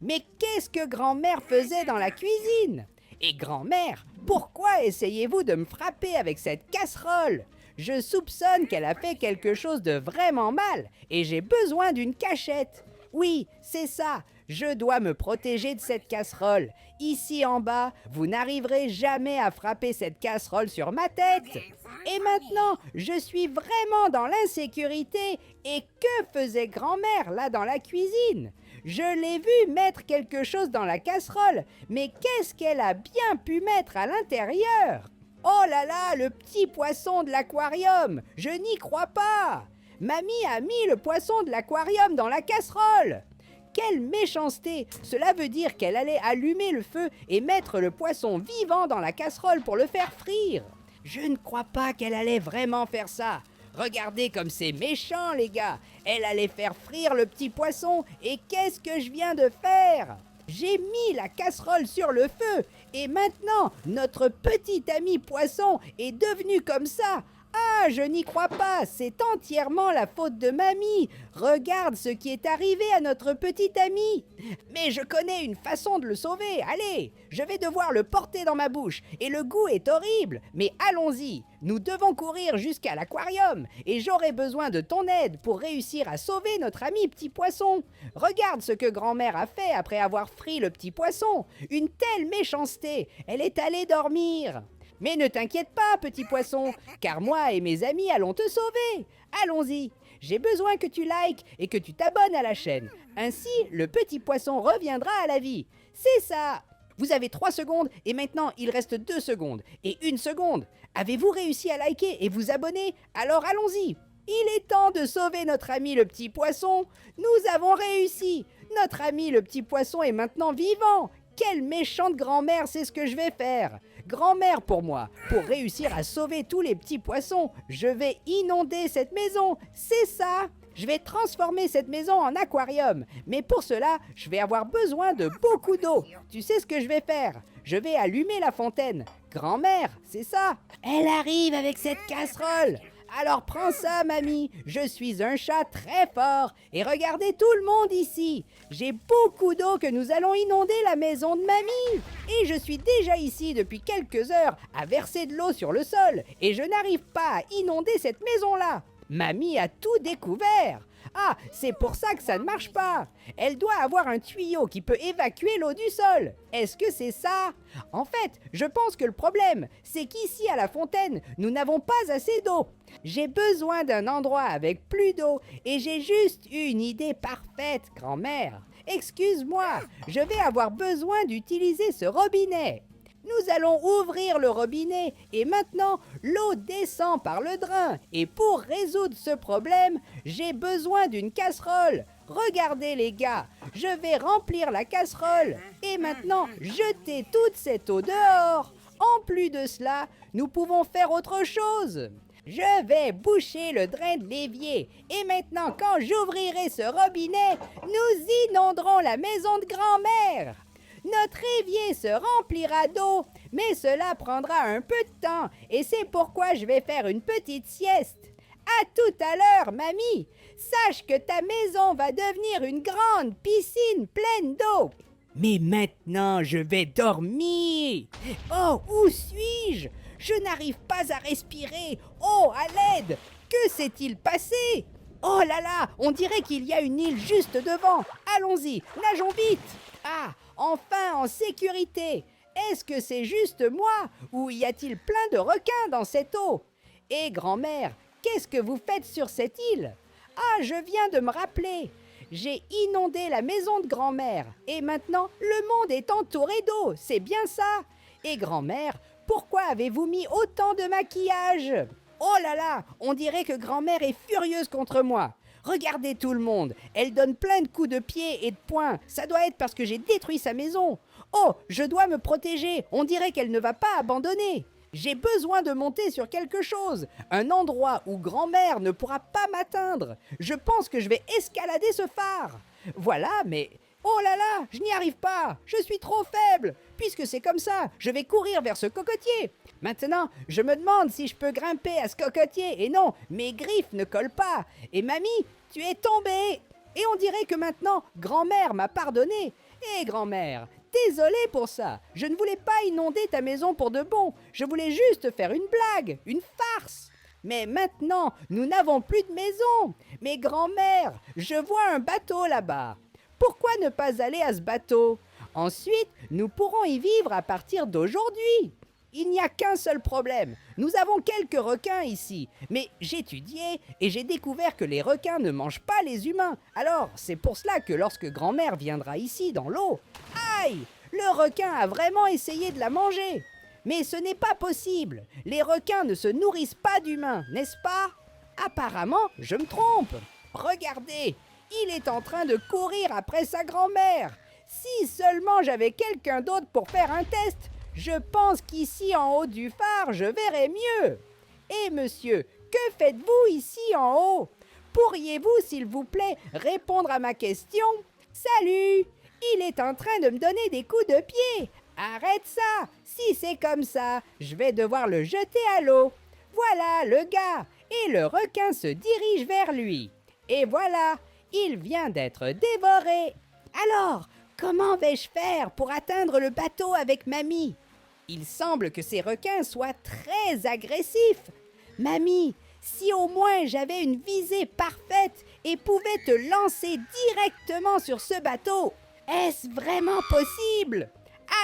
Mais qu'est-ce que grand-mère faisait dans la cuisine? Et grand-mère, pourquoi essayez-vous de me frapper avec cette casserole? Je soupçonne qu'elle a fait quelque chose de vraiment mal et j'ai besoin d'une cachette. Oui, c'est ça, je dois me protéger de cette casserole. Ici en bas, vous n'arriverez jamais à frapper cette casserole sur ma tête. Et maintenant, je suis vraiment dans l'insécurité. Et que faisait grand-mère là dans la cuisine? Je l'ai vue mettre quelque chose dans la casserole, mais qu'est-ce qu'elle a bien pu mettre à l'intérieur? Oh là là, le petit poisson de l'aquarium! Je n'y crois pas! Mamie a mis le poisson de l'aquarium dans la casserole! Quelle méchanceté! Cela veut dire qu'elle allait allumer le feu et mettre le poisson vivant dans la casserole pour le faire frire! Je ne crois pas qu'elle allait vraiment faire ça! Regardez comme c'est méchant, les gars! Elle allait faire frire le petit poisson, et qu'est-ce que je viens de faire? J'ai mis la casserole sur le feu, et maintenant, notre petit ami poisson est devenu comme ça! Ah, je n'y crois pas, c'est entièrement la faute de mamie. Regarde ce qui est arrivé à notre petit ami. Mais je connais une façon de le sauver. Allez, je vais devoir le porter dans ma bouche. Et le goût est horrible. Mais allons-y, nous devons courir jusqu'à l'aquarium. Et j'aurai besoin de ton aide pour réussir à sauver notre ami petit poisson. Regarde ce que grand-mère a fait après avoir frit le petit poisson. Une telle méchanceté. Elle est allée dormir. Mais ne t'inquiète pas, petit poisson, car moi et mes amis allons te sauver. Allons-y, j'ai besoin que tu likes et que tu t'abonnes à la chaîne. Ainsi, le petit poisson reviendra à la vie. C'est ça. Vous avez 3 secondes et maintenant il reste 2 secondes et 1 seconde. Avez-vous réussi à liker et vous abonner? Alors allons-y. Il est temps de sauver notre ami le petit poisson. Nous avons réussi. Notre ami le petit poisson est maintenant vivant. Quelle méchante grand-mère, c'est ce que je vais faire. Grand-mère pour moi, pour réussir à sauver tous les petits poissons, je vais inonder cette maison, c'est ça. Je vais transformer cette maison en aquarium, mais pour cela, je vais avoir besoin de beaucoup d'eau. Tu sais ce que je vais faire? Je vais allumer la fontaine. Grand-mère, c'est ça. Elle arrive avec cette casserole. Alors prends ça, mamie, je suis un chat très fort, et regardez tout le monde ici. J'ai beaucoup d'eau que nous allons inonder la maison de mamie. Et je suis déjà ici depuis quelques heures à verser de l'eau sur le sol, et je n'arrive pas à inonder cette maison-là. Mamie a tout découvert. Ah, c'est pour ça que ça ne marche pas. Elle doit avoir un tuyau qui peut évacuer l'eau du sol. Est-ce que c'est ça? En fait, je pense que le problème, c'est qu'ici à la fontaine, nous n'avons pas assez d'eau. J'ai besoin d'un endroit avec plus d'eau et j'ai juste une idée parfaite, grand-mère. Excuse-moi, je vais avoir besoin d'utiliser ce robinet. Nous allons ouvrir le robinet et maintenant l'eau descend par le drain. Et pour résoudre ce problème, j'ai besoin d'une casserole. Regardez les gars, je vais remplir la casserole et maintenant jeter toute cette eau dehors. En plus de cela, nous pouvons faire autre chose. Je vais boucher le drain de l'évier et maintenant quand j'ouvrirai ce robinet, nous inonderons la maison de grand-mère. Notre évier se remplira d'eau, mais cela prendra un peu de temps et c'est pourquoi je vais faire une petite sieste. À tout à l'heure, mamie. Sache que ta maison va devenir une grande piscine pleine d'eau. Mais maintenant, je vais dormir. Oh, où suis-je? Je n'arrive pas à respirer. Oh, à l'aide! Que s'est-il passé? Oh là là, on dirait qu'il y a une île juste devant. Allons-y, nageons vite. Ah, enfin en sécurité. Est-ce que c'est juste moi ou y a-t-il plein de requins dans cette eau? Et grand-mère, qu'est-ce que vous faites sur cette île? Ah, je viens de me rappeler. J'ai inondé la maison de grand-mère et maintenant le monde est entouré d'eau, c'est bien ça. Et grand-mère, pourquoi avez-vous mis autant de maquillage? Oh là là, on dirait que grand-mère est furieuse contre moi. Regardez tout le monde, elle donne plein de coups de pied et de poing. Ça doit être parce que j'ai détruit sa maison. Oh, je dois me protéger, on dirait qu'elle ne va pas abandonner. J'ai besoin de monter sur quelque chose, un endroit où grand-mère ne pourra pas m'atteindre. Je pense que je vais escalader ce phare. Voilà, mais... Oh là là, je n'y arrive pas, je suis trop faible. Puisque c'est comme ça, je vais courir vers ce cocotier. Maintenant, je me demande si je peux grimper à ce cocotier. Et non, mes griffes ne collent pas. Et mamie, tu es tombée. Et on dirait que maintenant, grand-mère m'a pardonné. Hé, grand-mère, désolé pour ça. Je ne voulais pas inonder ta maison pour de bon. Je voulais juste faire une blague, une farce. Mais maintenant, nous n'avons plus de maison. Mais grand-mère, je vois un bateau là-bas. Pourquoi ne pas aller à ce bateau? Ensuite, nous pourrons y vivre à partir d'aujourd'hui. Il n'y a qu'un seul problème. Nous avons quelques requins ici. Mais j'ai étudié et j'ai découvert que les requins ne mangent pas les humains. Alors, c'est pour cela que lorsque grand-mère viendra ici dans l'eau, aïe, le requin a vraiment essayé de la manger. Mais ce n'est pas possible. Les requins ne se nourrissent pas d'humains, n'est-ce pas? Apparemment, je me trompe. Regardez, il est en train de courir après sa grand-mère. Si seulement j'avais quelqu'un d'autre pour faire un test, je pense qu'ici en haut du phare, je verrais mieux. Eh monsieur, que faites-vous ici en haut? Pourriez-vous, s'il vous plaît, répondre à ma question? Salut! Il est en train de me donner des coups de pied. Arrête ça! Si c'est comme ça, je vais devoir le jeter à l'eau. Voilà le gars, et le requin se dirige vers lui. Et voilà, il vient d'être dévoré. Alors, comment vais-je faire pour atteindre le bateau avec mamie? Il semble que ces requins soient très agressifs. Mamie, si au moins j'avais une visée parfaite et pouvais te lancer directement sur ce bateau, est-ce vraiment possible?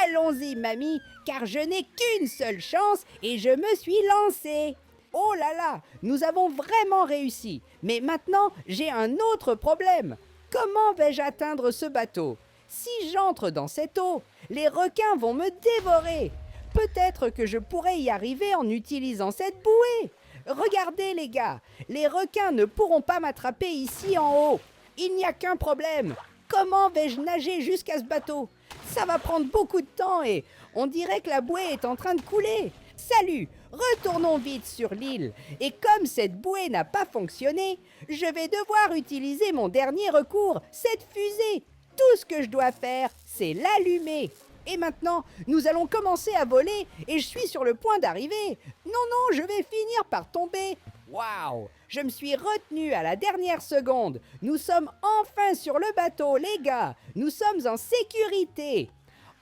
Allons-y, mamie, car je n'ai qu'une seule chance et je me suis lancée. Oh là là, nous avons vraiment réussi. Mais maintenant, j'ai un autre problème. Comment vais-je atteindre ce bateau? Si j'entre dans cette eau, les requins vont me dévorer. Peut-être que je pourrais y arriver en utilisant cette bouée. Regardez les gars, les requins ne pourront pas m'attraper ici en haut. Il n'y a qu'un problème. Comment vais-je nager jusqu'à ce bateau? Ça va prendre beaucoup de temps et on dirait que la bouée est en train de couler. Salut, retournons vite sur l'île. Et comme cette bouée n'a pas fonctionné, je vais devoir utiliser mon dernier recours, cette fusée. Tout ce que je dois faire, c'est l'allumer. Et maintenant, nous allons commencer à voler et je suis sur le point d'arriver. Non, non, je vais finir par tomber. Waouh, je me suis retenu à la dernière seconde. Nous sommes enfin sur le bateau, les gars. Nous sommes en sécurité.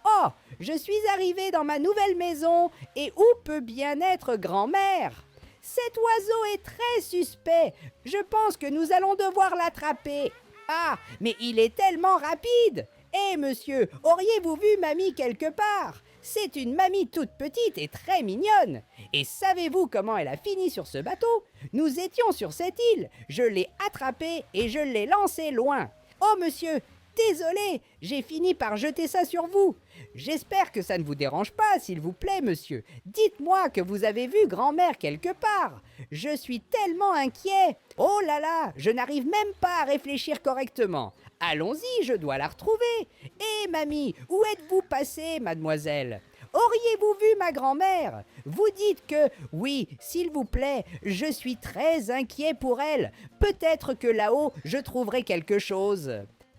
Oh, je suis arrivé dans ma nouvelle maison et où peut bien être grand-mère? Cet oiseau est très suspect. Je pense que nous allons devoir l'attraper. Ah, mais il est tellement rapide. Eh monsieur, auriez-vous vu mamie quelque part? C'est une mamie toute petite et très mignonne. Et savez-vous comment elle a fini sur ce bateau? Nous étions sur cette île. Je l'ai attrapée et je l'ai lancée loin. Oh monsieur, désolé, j'ai fini par jeter ça sur vous. J'espère que ça ne vous dérange pas, s'il vous plaît, monsieur. Dites-moi que vous avez vu grand-mère quelque part. Je suis tellement inquiet. Oh là là, je n'arrive même pas à réfléchir correctement. Allons-y, je dois la retrouver. Eh mamie, où êtes-vous passée, mademoiselle? Auriez-vous vu ma grand-mère? Vous dites que, oui, s'il vous plaît, je suis très inquiet pour elle. Peut-être que là-haut, je trouverai quelque chose.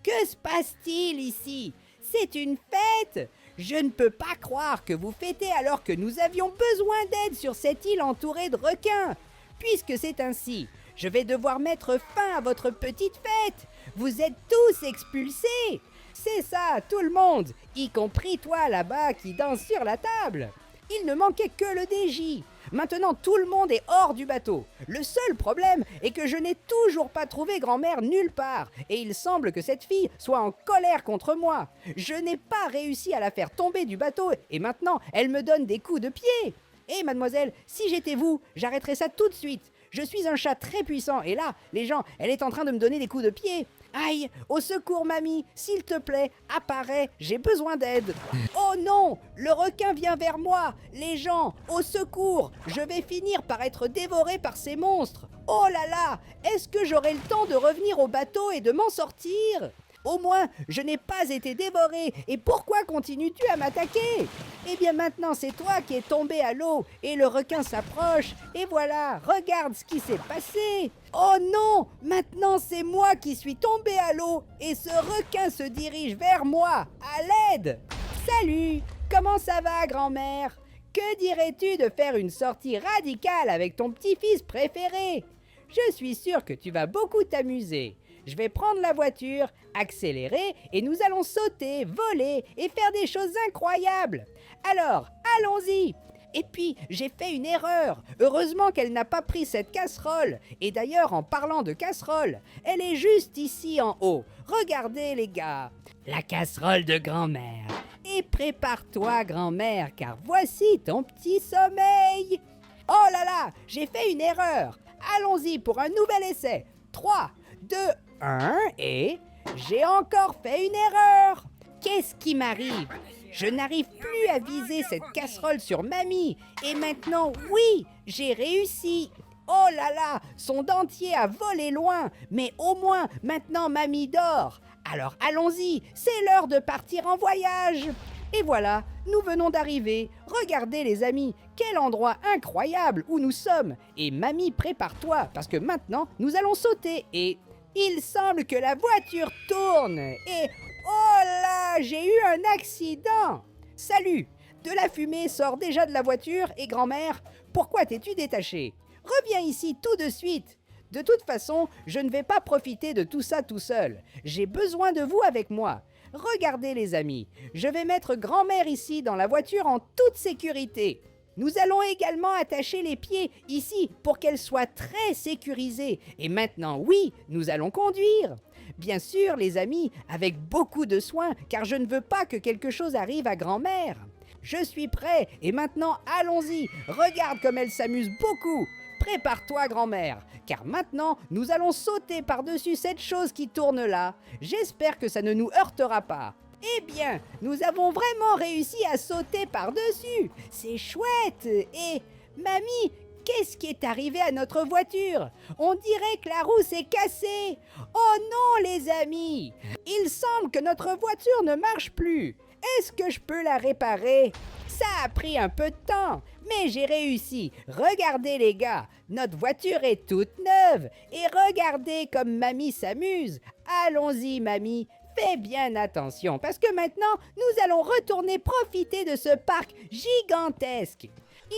Que se passe-t-il ici? C'est une fête? Je ne peux pas croire que vous fêtez alors que nous avions besoin d'aide sur cette île entourée de requins. Puisque c'est ainsi, je vais devoir mettre fin à votre petite fête. Vous êtes tous expulsés. C'est ça, tout le monde, y compris toi là-bas qui danse sur la table. Il ne manquait que le DJ. Maintenant, tout le monde est hors du bateau. Le seul problème est que je n'ai toujours pas trouvé grand-mère nulle part. Et il semble que cette fille soit en colère contre moi. Je n'ai pas réussi à la faire tomber du bateau et maintenant, elle me donne des coups de pied. Eh mademoiselle, si j'étais vous, j'arrêterais ça tout de suite. Je suis un chat très puissant et là, les gens, elle est en train de me donner des coups de pied. Aïe, au secours mamie, s'il te plaît, apparais, j'ai besoin d'aide. Oh non, le requin vient vers moi. Les gens, au secours, je vais finir par être dévoré par ces monstres. Oh là là, est-ce que j'aurai le temps de revenir au bateau et de m'en sortir? Au moins, je n'ai pas été dévoré. Et pourquoi continues-tu à m'attaquer? Eh bien maintenant, c'est toi qui es tombé à l'eau et le requin s'approche. Et voilà, regarde ce qui s'est passé. Oh non, maintenant c'est moi qui suis tombé à l'eau et ce requin se dirige vers moi. À l'aide! Salut, comment ça va, grand-mère? Que dirais-tu de faire une sortie radicale avec ton petit-fils préféré? Je suis sûre que tu vas beaucoup t'amuser. Je vais prendre la voiture, accélérer et nous allons sauter, voler et faire des choses incroyables. Alors, allons-y! Et puis, j'ai fait une erreur. Heureusement qu'elle n'a pas pris cette casserole. Et d'ailleurs, en parlant de casserole, elle est juste ici en haut. Regardez les gars, la casserole de grand-mère. Et prépare-toi grand-mère, car voici ton petit sommeil. Oh là là, j'ai fait une erreur. Allons-y pour un nouvel essai. 3, 2, 1 et j'ai encore fait une erreur. Qu'est-ce qui m'arrive? Je n'arrive plus à viser cette casserole sur mamie. Et maintenant, oui, j'ai réussi. Oh là là, son dentier a volé loin. Mais au moins, maintenant mamie dort. Alors allons-y, c'est l'heure de partir en voyage. Et voilà, nous venons d'arriver. Regardez les amis, quel endroit incroyable où nous sommes. Et mamie, prépare-toi, parce que maintenant, nous allons sauter. Et il semble que la voiture tourne. Et oh là, j'ai eu un accident. Salut, de la fumée sort déjà de la voiture et grand-mère, pourquoi t'es-tu détachée? Reviens ici tout de suite. De toute façon, je ne vais pas profiter de tout ça tout seul. J'ai besoin de vous avec moi. Regardez les amis, je vais mettre grand-mère ici dans la voiture en toute sécurité. Nous allons également attacher les pieds ici pour qu'elle soit très sécurisée. Et maintenant, oui, nous allons conduire. Bien sûr, les amis, avec beaucoup de soin, car je ne veux pas que quelque chose arrive à grand-mère. Je suis prêt et maintenant, allons-y. Regarde comme elle s'amuse beaucoup. Prépare-toi, grand-mère, car maintenant, nous allons sauter par-dessus cette chose qui tourne là. J'espère que ça ne nous heurtera pas. Eh bien, nous avons vraiment réussi à sauter par-dessus. C'est chouette. Et, mamie, qu'est-ce qui est arrivé à notre voiture? On dirait que la roue s'est cassée. Oh non, les amis. Il semble que notre voiture ne marche plus. Est-ce que je peux la réparer? Ça a pris un peu de temps, mais j'ai réussi. Regardez les gars, notre voiture est toute neuve. Et regardez comme mamie s'amuse. Allons-y mamie, fais bien attention, parce que maintenant, nous allons retourner profiter de ce parc gigantesque.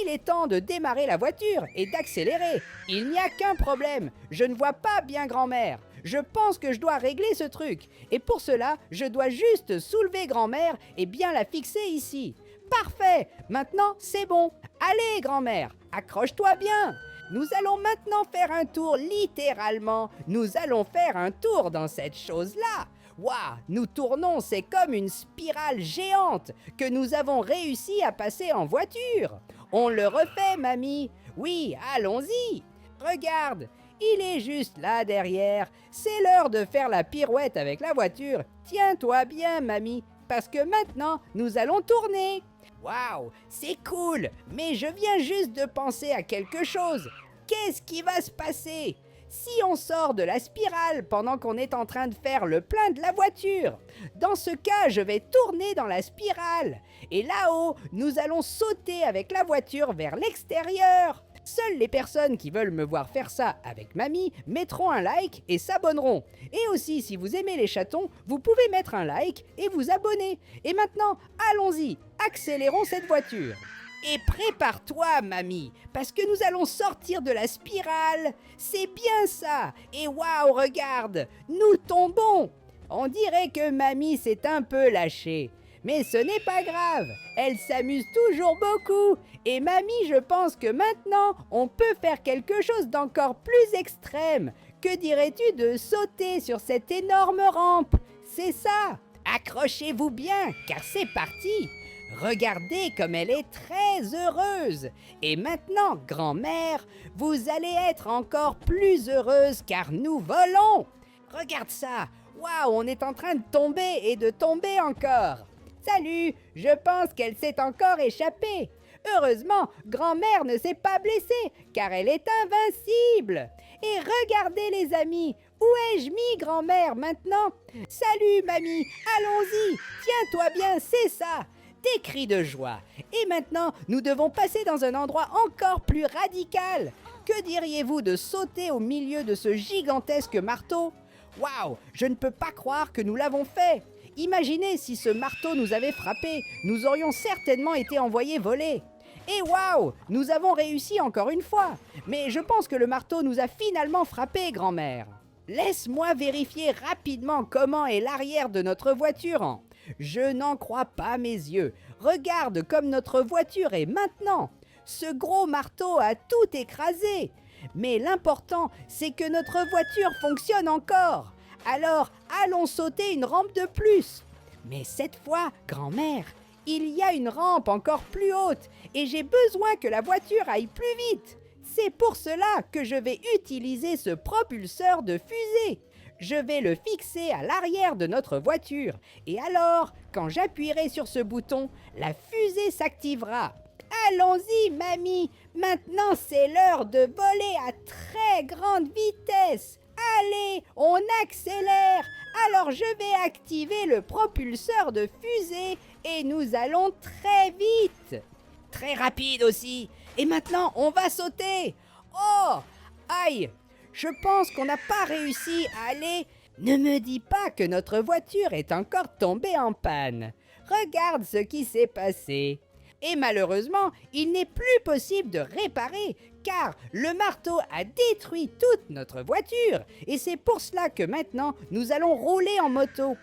Il est temps de démarrer la voiture et d'accélérer. Il n'y a qu'un problème, je ne vois pas bien grand-mère. Je pense que je dois régler ce truc. Et pour cela, je dois juste soulever grand-mère et bien la fixer ici. Parfait, maintenant c'est bon. Allez grand-mère, accroche-toi bien. Nous allons maintenant faire un tour littéralement. Nous allons faire un tour dans cette chose-là. Waouh, nous tournons, c'est comme une spirale géante que nous avons réussi à passer en voiture. On le refait, mamie. Oui, allons-y. Regarde, il est juste là derrière. C'est l'heure de faire la pirouette avec la voiture. Tiens-toi bien, mamie, parce que maintenant, nous allons tourner. Waouh, c'est cool, mais je viens juste de penser à quelque chose. Qu'est-ce qui va se passer si on sort de la spirale pendant qu'on est en train de faire le plein de la voiture? Dans ce cas, je vais tourner dans la spirale. Et là-haut, nous allons sauter avec la voiture vers l'extérieur. Seules les personnes qui veulent me voir faire ça avec mamie mettront un like et s'abonneront. Et aussi, si vous aimez les chatons, vous pouvez mettre un like et vous abonner. Et maintenant, allons-y, accélérons cette voiture. Et prépare-toi, mamie, parce que nous allons sortir de la spirale. C'est bien ça. Et waouh, regarde, nous tombons. On dirait que mamie s'est un peu lâchée. Mais ce n'est pas grave, elle s'amuse toujours beaucoup. Et mamie, je pense que maintenant, on peut faire quelque chose d'encore plus extrême. Que dirais-tu de sauter sur cette énorme rampe? C'est ça. Accrochez-vous bien, car c'est parti. Regardez comme elle est très heureuse. Et maintenant, grand-mère, vous allez être encore plus heureuse car nous volons. Regarde ça. Waouh, on est en train de tomber et de tomber encore. Salut, je pense qu'elle s'est encore échappée. Heureusement, grand-mère ne s'est pas blessée, car elle est invincible. Et regardez les amis, où ai-je mis grand-mère maintenant? Salut mamie, allons-y, tiens-toi bien, c'est ça. Des cris de joie. Et maintenant, nous devons passer dans un endroit encore plus radical. Que diriez-vous de sauter au milieu de ce gigantesque marteau? Waouh, je ne peux pas croire que nous l'avons fait. Imaginez si ce marteau nous avait frappé, nous aurions certainement été envoyés voler. Et waouh, nous avons réussi encore une fois. Mais je pense que le marteau nous a finalement frappé, grand-mère. Laisse-moi vérifier rapidement comment est l'arrière de notre voiture. Je n'en crois pas mes yeux. Regarde comme notre voiture est maintenant. Ce gros marteau a tout écrasé. Mais l'important, c'est que notre voiture fonctionne encore. Alors, allons sauter une rampe de plus. Mais cette fois, grand-mère, il y a une rampe encore plus haute et j'ai besoin que la voiture aille plus vite. C'est pour cela que je vais utiliser ce propulseur de fusée. Je vais le fixer à l'arrière de notre voiture et alors, quand j'appuierai sur ce bouton, la fusée s'activera. Allons-y, mamie, maintenant c'est l'heure de voler à très grande vitesse. Allez, on accélère. Alors je vais activer le propulseur de fusée et nous allons très vite. Très rapide aussi. Et maintenant, on va sauter. Oh, aïe, je pense qu'on n'a pas réussi à aller. Ne me dis pas que notre voiture est encore tombée en panne. Regarde ce qui s'est passé. Et malheureusement, il n'est plus possible de réparer, car le marteau a détruit toute notre voiture. Et c'est pour cela que maintenant, nous allons rouler en moto.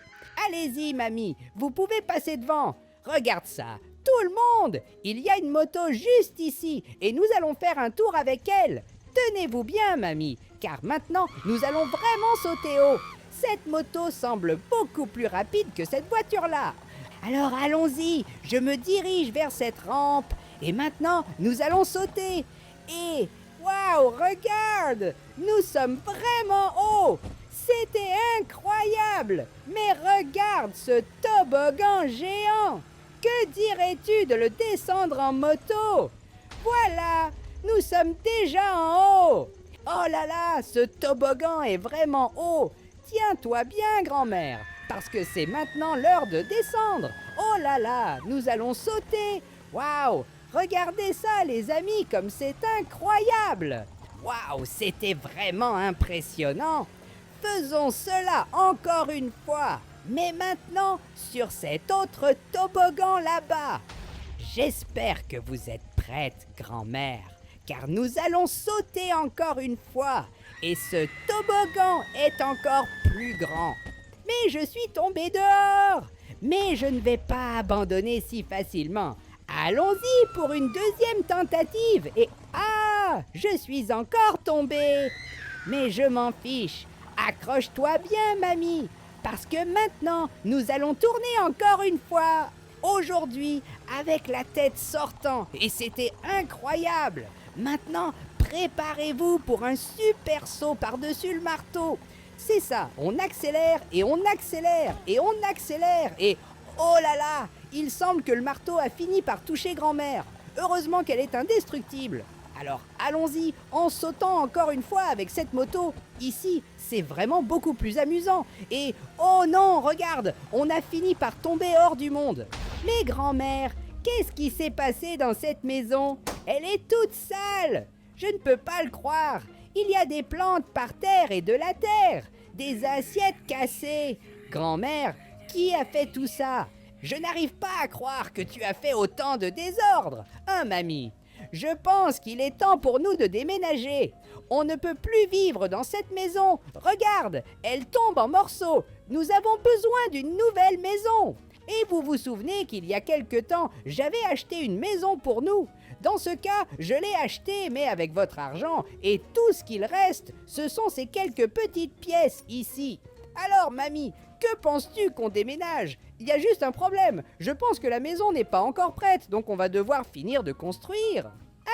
Allez-y, mamie, vous pouvez passer devant. Regarde ça, tout le monde! Il y a une moto juste ici, et nous allons faire un tour avec elle. Tenez-vous bien, mamie, car maintenant, nous allons vraiment sauter haut. Cette moto semble beaucoup plus rapide que cette voiture-là. Alors allons-y, je me dirige vers cette rampe. Et maintenant, nous allons sauter. Et, waouh, regarde! Nous sommes vraiment hauts! C'était incroyable! Mais regarde ce toboggan géant! Que dirais-tu de le descendre en moto? Voilà, nous sommes déjà en haut! Oh là là, ce toboggan est vraiment haut! Tiens-toi bien, grand-mère, parce que c'est maintenant l'heure de descendre. Oh là là, nous allons sauter. Waouh, regardez ça les amis, comme c'est incroyable. Waouh, c'était vraiment impressionnant. Faisons cela encore une fois, mais maintenant sur cet autre toboggan là-bas. J'espère que vous êtes prête, grand-mère, car nous allons sauter encore une fois. Et ce toboggan est encore plus grand. Mais je suis tombée dehors. Mais je ne vais pas abandonner si facilement. Allons-y pour une deuxième tentative. Et ah, je suis encore tombée. Mais je m'en fiche. Accroche-toi bien, mamie. Parce que maintenant, nous allons tourner encore une fois. Aujourd'hui, avec la tête sortant. Et c'était incroyable. Maintenant, préparez-vous pour un super saut par-dessus le marteau. C'est ça, on accélère et on accélère et on accélère et oh là là, il semble que le marteau a fini par toucher grand-mère. Heureusement qu'elle est indestructible. Alors allons-y en sautant encore une fois avec cette moto. Ici, c'est vraiment beaucoup plus amusant. Et oh non, regarde, on a fini par tomber hors du monde. Mais grand-mère, qu'est-ce qui s'est passé dans cette maison? Elle est toute sale. Je ne peux pas le croire. Il y a des plantes par terre et de la terre. Des assiettes cassées. Grand-mère, qui a fait tout ça? Je n'arrive pas à croire que tu as fait autant de désordre. Hein, mamie? Je pense qu'il est temps pour nous de déménager. On ne peut plus vivre dans cette maison. Regarde, elle tombe en morceaux. Nous avons besoin d'une nouvelle maison. Et vous vous souvenez qu'il y a quelque temps, j'avais acheté une maison pour nous. Dans ce cas, je l'ai achetée, mais avec votre argent, et tout ce qu'il reste, ce sont ces quelques petites pièces ici. Alors, mamie, que penses-tu qu'on déménage? Il y a juste un problème. Je pense que la maison n'est pas encore prête, donc on va devoir finir de construire.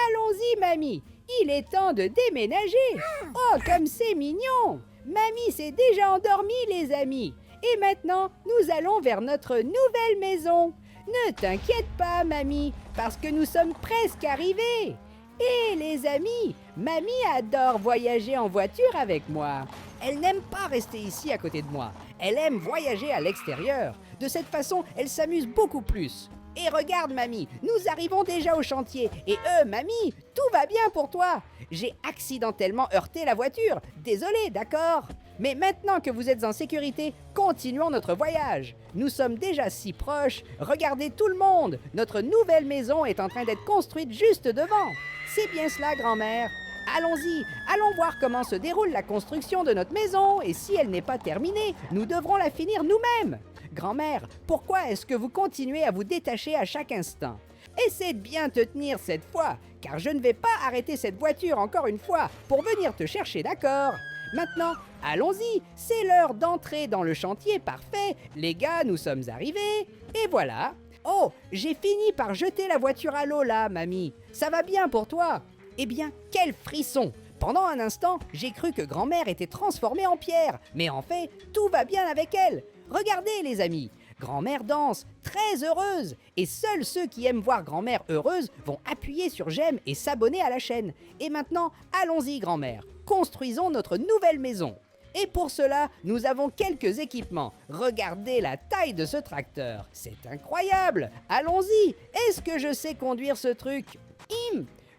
Allons-y, mamie. Il est temps de déménager. Oh, comme c'est mignon. Mamie s'est déjà endormie, les amis. Et maintenant, nous allons vers notre nouvelle maison. Ne t'inquiète pas, mamie, parce que nous sommes presque arrivés. Et les amis, mamie adore voyager en voiture avec moi. Elle n'aime pas rester ici à côté de moi. Elle aime voyager à l'extérieur. De cette façon, elle s'amuse beaucoup plus. Et regarde, mamie, nous arrivons déjà au chantier. Et mamie, tout va bien pour toi. J'ai accidentellement heurté la voiture. Désolé, d'accord? Mais maintenant que vous êtes en sécurité, continuons notre voyage. Nous sommes déjà si proches. Regardez tout le monde. Notre nouvelle maison est en train d'être construite juste devant. C'est bien cela, grand-mère. Allons-y, allons voir comment se déroule la construction de notre maison, et si elle n'est pas terminée, nous devrons la finir nous-mêmes. Grand-mère, pourquoi est-ce que vous continuez à vous détacher à chaque instant? Essaie de bien te tenir cette fois, car je ne vais pas arrêter cette voiture encore une fois pour venir te chercher, d'accord? Maintenant, allons-y, c'est l'heure d'entrer dans le chantier parfait. Les gars, nous sommes arrivés, et voilà. Oh, j'ai fini par jeter la voiture à l'eau là, mamie. Ça va bien pour toi? Eh bien, quel frisson! Pendant un instant, j'ai cru que grand-mère était transformée en pierre, mais en fait, tout va bien avec elle. Regardez les amis, grand-mère danse, très heureuse, et seuls ceux qui aiment voir grand-mère heureuse vont appuyer sur j'aime et s'abonner à la chaîne. Et maintenant, allons-y grand-mère, construisons notre nouvelle maison. Et pour cela, nous avons quelques équipements. Regardez la taille de ce tracteur, c'est incroyable. Allons-y, est-ce que je sais conduire ce truc?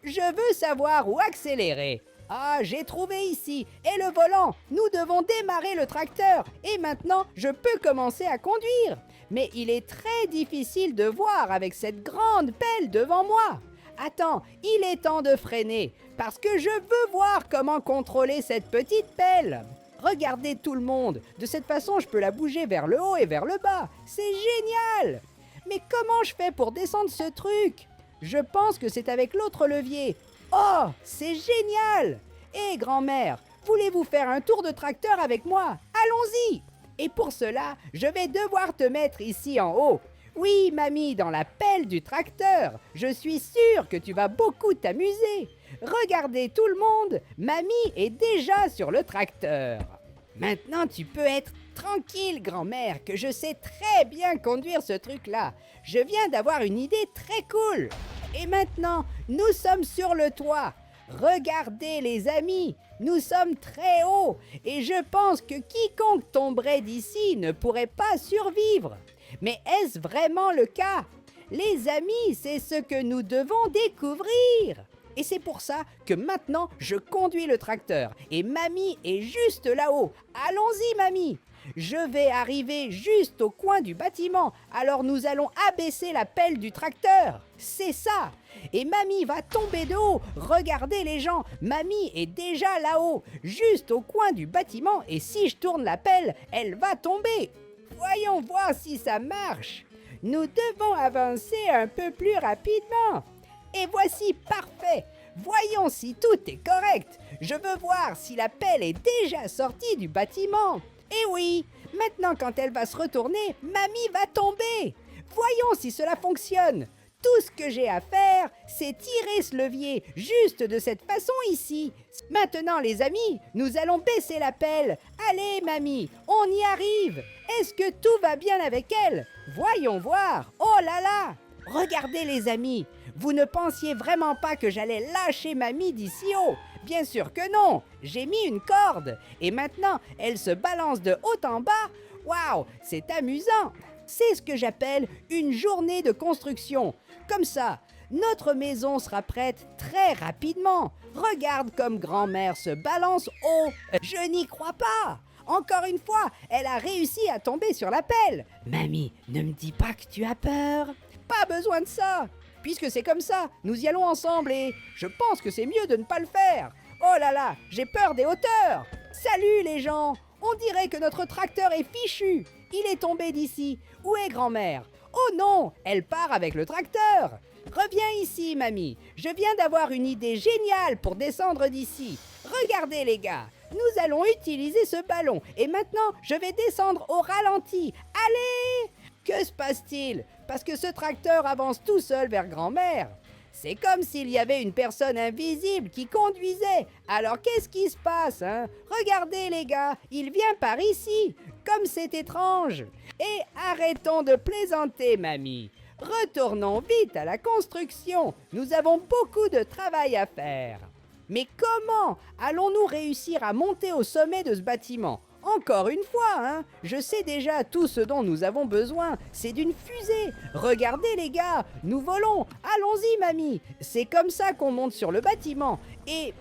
Je veux savoir où accélérer. Ah, j'ai trouvé ici. Et le volant. Nous devons démarrer le tracteur. Et maintenant, je peux commencer à conduire. Mais il est très difficile de voir avec cette grande pelle devant moi. Attends, il est temps de freiner. Parce que je veux voir comment contrôler cette petite pelle. Regardez tout le monde. De cette façon, je peux la bouger vers le haut et vers le bas. C'est génial. Mais comment je fais pour descendre ce truc? Je pense que c'est avec l'autre levier. Oh, c'est génial! Hé, grand-mère, voulez-vous faire un tour de tracteur avec moi? Allons-y! Et pour cela, je vais devoir te mettre ici en haut. Oui, mamie, dans la pelle du tracteur. Je suis sûre que tu vas beaucoup t'amuser. Regardez tout le monde, mamie est déjà sur le tracteur. Maintenant, tu peux être tranquille, grand-mère, que je sais très bien conduire ce truc-là. Je viens d'avoir une idée très cool. Et maintenant, nous sommes sur le toit. Regardez les amis, nous sommes très hauts et je pense que quiconque tomberait d'ici ne pourrait pas survivre. Mais est-ce vraiment le cas? Les amis, c'est ce que nous devons découvrir. Et c'est pour ça que maintenant, je conduis le tracteur et mamie est juste là-haut. Allons-y, mamie! Je vais arriver juste au coin du bâtiment, alors nous allons abaisser la pelle du tracteur. C'est ça. Et mamie va tomber de haut. Regardez les gens, mamie est déjà là-haut, juste au coin du bâtiment, et si je tourne la pelle, elle va tomber. Voyons voir si ça marche. Nous devons avancer un peu plus rapidement. Et voici parfait. Voyons si tout est correct. Je veux voir si la pelle est déjà sortie du bâtiment. Et oui, maintenant quand elle va se retourner, mamie va tomber. Voyons si cela fonctionne. Tout ce que j'ai à faire, c'est tirer ce levier juste de cette façon ici. Maintenant les amis, nous allons baisser la pelle. Allez mamie, on y arrive. Est-ce que tout va bien avec elle? Voyons voir. Oh là là! Regardez les amis, vous ne pensiez vraiment pas que j'allais lâcher mamie d'ici haut? Bien sûr que non, j'ai mis une corde et maintenant elle se balance de haut en bas. Waouh, c'est amusant. C'est ce que j'appelle une journée de construction. Comme ça, notre maison sera prête très rapidement. Regarde comme grand-mère se balance haut. Je n'y crois pas. Encore une fois, elle a réussi à tomber sur la pelle. Mamie, ne me dis pas que tu as peur. Pas besoin de ça. Puisque c'est comme ça, nous y allons ensemble et je pense que c'est mieux de ne pas le faire. Oh là là, j'ai peur des hauteurs. Salut les gens, on dirait que notre tracteur est fichu. Il est tombé d'ici. Où est grand-mère? Oh non, elle part avec le tracteur. Reviens ici, mamie. Je viens d'avoir une idée géniale pour descendre d'ici. Regardez les gars, nous allons utiliser ce ballon et maintenant je vais descendre au ralenti. Allez! Que se passe-t-il? Parce que ce tracteur avance tout seul vers grand-mère. C'est comme s'il y avait une personne invisible qui conduisait. Alors qu'est-ce qui se passe, hein? Regardez les gars, il vient par ici. Comme c'est étrange. Et arrêtons de plaisanter, mamie. Retournons vite à la construction. Nous avons beaucoup de travail à faire. Mais comment allons-nous réussir à monter au sommet de ce bâtiment? Encore une fois, hein, je sais déjà tout ce dont nous avons besoin, c'est d'une fusée. Regardez les gars, nous volons. Allons-y mamie, c'est comme ça qu'on monte sur le bâtiment. Et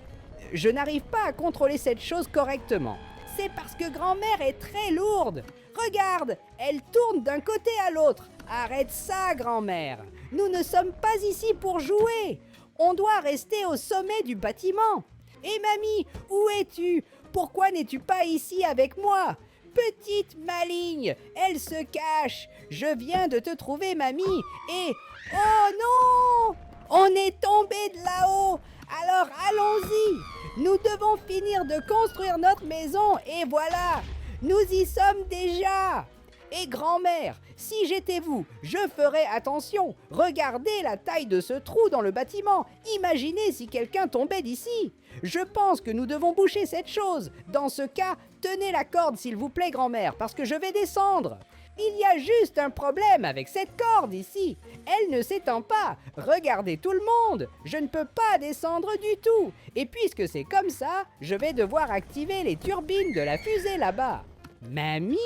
je n'arrive pas à contrôler cette chose correctement. C'est parce que grand-mère est très lourde. Regarde, elle tourne d'un côté à l'autre. Arrête ça, grand-mère. Nous ne sommes pas ici pour jouer. On doit rester au sommet du bâtiment. Et mamie, où es-tu? Pourquoi n'es-tu pas ici avec moi? Petite maligne, elle se cache. Je viens de te trouver, mamie, et... Oh non! On est tombé de là-haut. Alors allons-y. Nous devons finir de construire notre maison, et voilà, nous y sommes déjà. Et grand-mère, si j'étais vous, je ferais attention. Regardez la taille de ce trou dans le bâtiment. Imaginez si quelqu'un tombait d'ici. Je pense que nous devons boucher cette chose. Dans ce cas, tenez la corde s'il vous plaît, grand-mère, parce que je vais descendre. Il y a juste un problème avec cette corde ici. Elle ne s'étend pas. Regardez tout le monde. Je ne peux pas descendre du tout. Et puisque c'est comme ça, je vais devoir activer les turbines de la fusée là-bas. Mamie,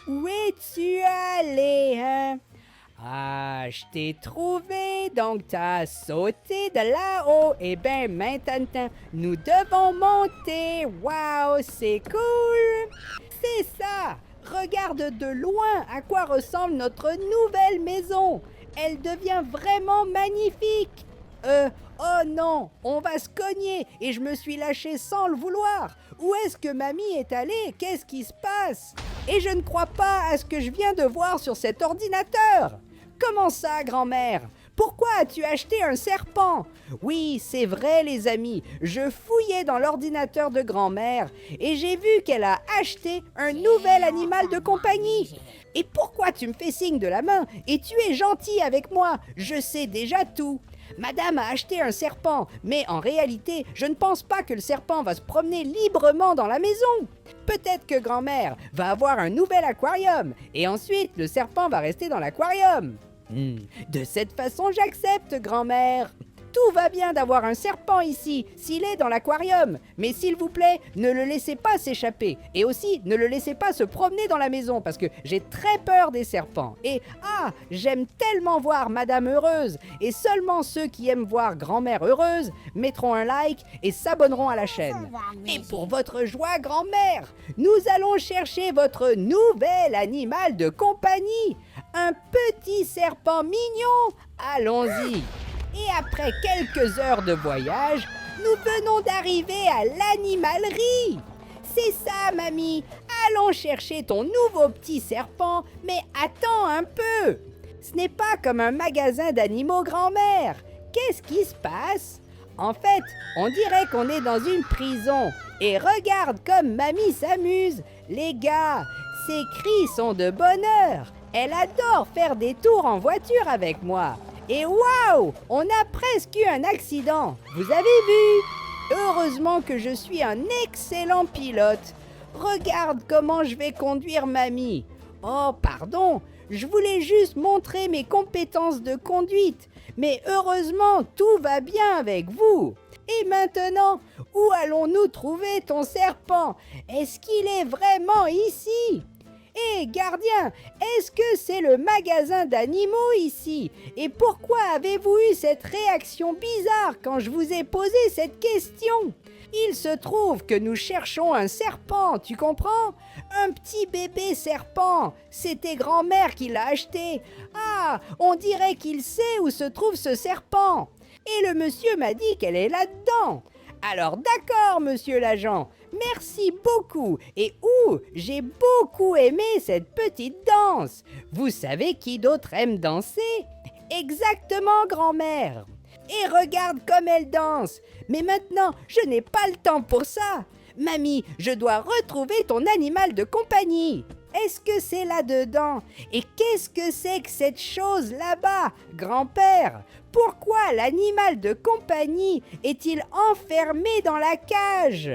où es-tu allée, hein? Ah, je t'ai trouvé, donc t'as sauté de là-haut. Eh bien, maintenant, nous devons monter. Waouh, c'est cool! C'est ça! Regarde de loin à quoi ressemble notre nouvelle maison. Elle devient vraiment magnifique. Oh non, on va se cogner et je me suis lâché sans le vouloir. Où est-ce que mamie est allée? Qu'est-ce qui se passe? Et je ne crois pas à ce que je viens de voir sur cet ordinateur. Comment ça, grand-mère? Pourquoi as-tu acheté un serpent? Oui, c'est vrai les amis, je fouillais dans l'ordinateur de grand-mère et j'ai vu qu'elle a acheté un nouvel animal de compagnie. Et pourquoi tu me fais signe de la main? Et tu es gentil avec moi, je sais déjà tout. Madame a acheté un serpent, mais en réalité, je ne pense pas que le serpent va se promener librement dans la maison. Peut-être que grand-mère va avoir un nouvel aquarium, et ensuite le serpent va rester dans l'aquarium. De cette façon, j'accepte, grand-mère. Tout va bien d'avoir un serpent ici, s'il est dans l'aquarium. Mais s'il vous plaît, ne le laissez pas s'échapper. Et aussi, ne le laissez pas se promener dans la maison, parce que j'ai très peur des serpents. Et, j'aime tellement voir Madame heureuse. Et seulement ceux qui aiment voir grand-mère heureuse mettront un like et s'abonneront à la chaîne. Et pour votre joie, grand-mère, nous allons chercher votre nouvel animal de compagnie. Un petit serpent mignon. Allons-y. Et après quelques heures de voyage, nous venons d'arriver à l'animalerie. C'est ça, mamie. Allons chercher ton nouveau petit serpent, mais attends un peu. Ce n'est pas comme un magasin d'animaux, grand-mère. Qu'est-ce qui se passe? En fait, on dirait qu'on est dans une prison. Et regarde comme mamie s'amuse. Les gars, ses cris sont de bonheur. Elle adore faire des tours en voiture avec moi. Et waouh, on a presque eu un accident. Vous avez vu? Heureusement que je suis un excellent pilote. Regarde comment je vais conduire mamie. Oh, pardon, je voulais juste montrer mes compétences de conduite. Mais heureusement, tout va bien avec vous. Et maintenant, où allons-nous trouver ton serpent? Est-ce qu'il est vraiment ici? Hé, gardien, est-ce que c'est le magasin d'animaux ici? Et pourquoi avez-vous eu cette réaction bizarre quand je vous ai posé cette question? Il se trouve que nous cherchons un serpent, tu comprends? Un petit bébé serpent. C'était grand-mère qui l'a acheté. Ah, on dirait qu'il sait où se trouve ce serpent. Et le monsieur m'a dit qu'elle est là-dedans. Alors d'accord, monsieur l'agent, merci beaucoup. Et j'ai beaucoup aimé cette petite danse. Vous savez qui d'autre aime danser? Exactement, grand-mère. Et regarde comme elle danse. Mais maintenant, je n'ai pas le temps pour ça. Mamie, je dois retrouver ton animal de compagnie. Est-ce que c'est là-dedans? Et qu'est-ce que c'est que cette chose là-bas, grand-père? Pourquoi l'animal de compagnie est-il enfermé dans la cage?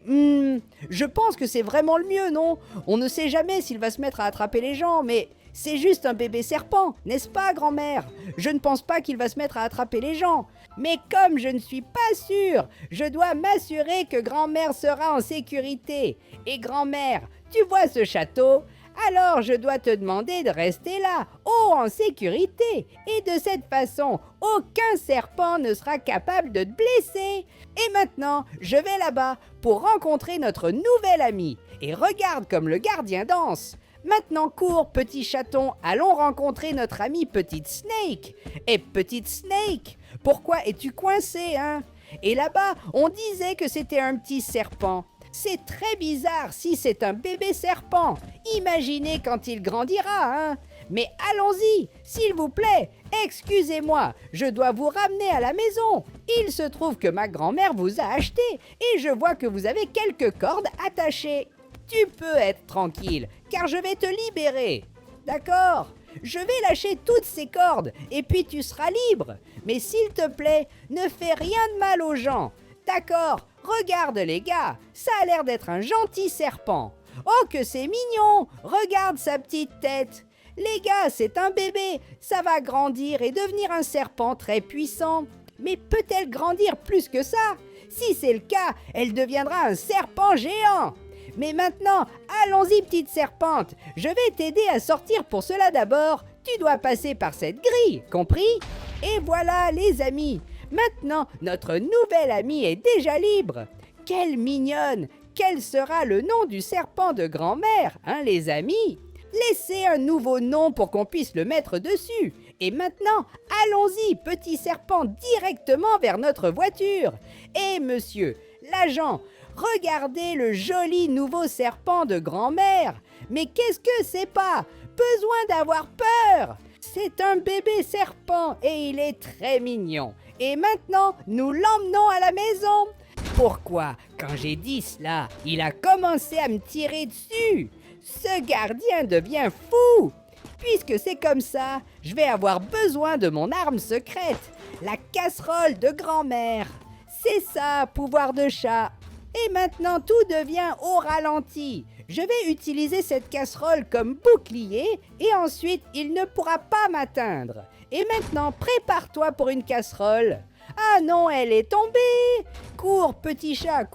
Je pense que c'est vraiment le mieux, non? On ne sait jamais s'il va se mettre à attraper les gens, mais c'est juste un bébé serpent, n'est-ce pas, grand-mère? Je ne pense pas qu'il va se mettre à attraper les gens. Mais comme je ne suis pas sûre, je dois m'assurer que grand-mère sera en sécurité. Et grand-mère, tu vois ce château? Alors je dois te demander de rester là, en sécurité. Et de cette façon, aucun serpent ne sera capable de te blesser. Et maintenant, je vais là-bas pour rencontrer notre nouvel ami. Et regarde comme le gardien danse. Maintenant cours, petit chaton, allons rencontrer notre amie Petite Snake. Et Petite Snake, pourquoi es-tu coincée, hein? Et là-bas, on disait que c'était un petit serpent. C'est très bizarre si c'est un bébé serpent. Imaginez quand il grandira, hein. Mais allons-y, s'il vous plaît, excusez-moi, je dois vous ramener à la maison. Il se trouve que ma grand-mère vous a acheté et je vois que vous avez quelques cordes attachées. Tu peux être tranquille, car je vais te libérer. D'accord ? Je vais lâcher toutes ces cordes et puis tu seras libre. Mais s'il te plaît, ne fais rien de mal aux gens. D'accord ? Regarde les gars, ça a l'air d'être un gentil serpent. Oh que c'est mignon, regarde sa petite tête. Les gars, c'est un bébé, ça va grandir et devenir un serpent très puissant. Mais peut-elle grandir plus que ça? Si c'est le cas, elle deviendra un serpent géant. Mais maintenant, allons-y petite serpente, je vais t'aider à sortir pour cela d'abord. Tu dois passer par cette grille, compris? Et voilà les amis, maintenant notre nouvelle amie est déjà libre. Quelle mignonne! Quel sera le nom du serpent de grand-mère, hein les amis? Laissez un nouveau nom pour qu'on puisse le mettre dessus. Et maintenant, allons-y, petit serpent, directement vers notre voiture. Et monsieur, l'agent, regardez le joli nouveau serpent de grand-mère. Mais qu'est-ce que c'est pas? Besoin d'avoir peur. C'est un bébé serpent et il est très mignon. Et maintenant, nous l'emmenons à la maison. Pourquoi, quand j'ai dit cela, il a commencé à me tirer dessus? Ce gardien devient fou. Puisque c'est comme ça, je vais avoir besoin de mon arme secrète, la casserole de grand-mère. C'est ça, pouvoir de chat. Et maintenant, tout devient au ralenti. Je vais utiliser cette casserole comme bouclier et ensuite, il ne pourra pas m'atteindre. Et maintenant, prépare-toi pour une casserole. Ah non, elle est tombée. Cours, petit chat,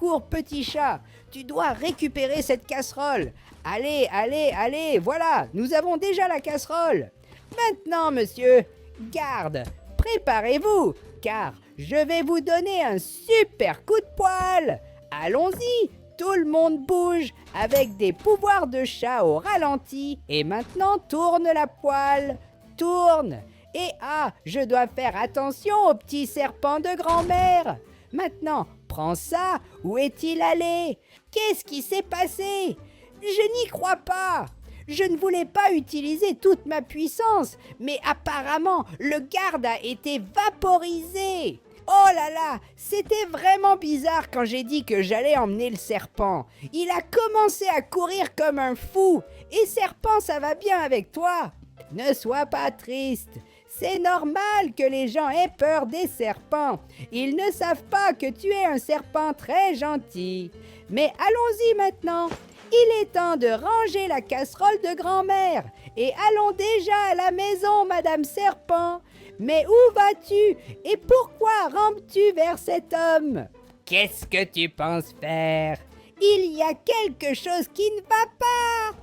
tu dois récupérer cette casserole. Allez, allez, allez, voilà, nous avons déjà la casserole. Maintenant, monsieur, garde, préparez-vous, car je vais vous donner un super coup de poil. Allons-y, tout le monde bouge avec des pouvoirs de chat au ralenti. Et maintenant, tourne la poêle, tourne. Et ah, je dois faire attention au petit serpent de grand-mère. Maintenant, prends ça, où est-il allé? Qu'est-ce qui s'est passé? Je n'y crois pas. Je ne voulais pas utiliser toute ma puissance, mais apparemment, le garde a été vaporisé. Oh là là, c'était vraiment bizarre quand j'ai dit que j'allais emmener le serpent. Il a commencé à courir comme un fou. Et serpent, ça va bien avec toi? Ne sois pas triste. C'est normal que les gens aient peur des serpents. Ils ne savent pas que tu es un serpent très gentil. Mais allons-y maintenant. Il est temps de ranger la casserole de grand-mère. Et allons déjà à la maison, Madame Serpent. Mais où vas-tu? Et pourquoi rampes-tu vers cet homme? Qu'est-ce que tu penses faire? Il y a quelque chose qui ne va pas.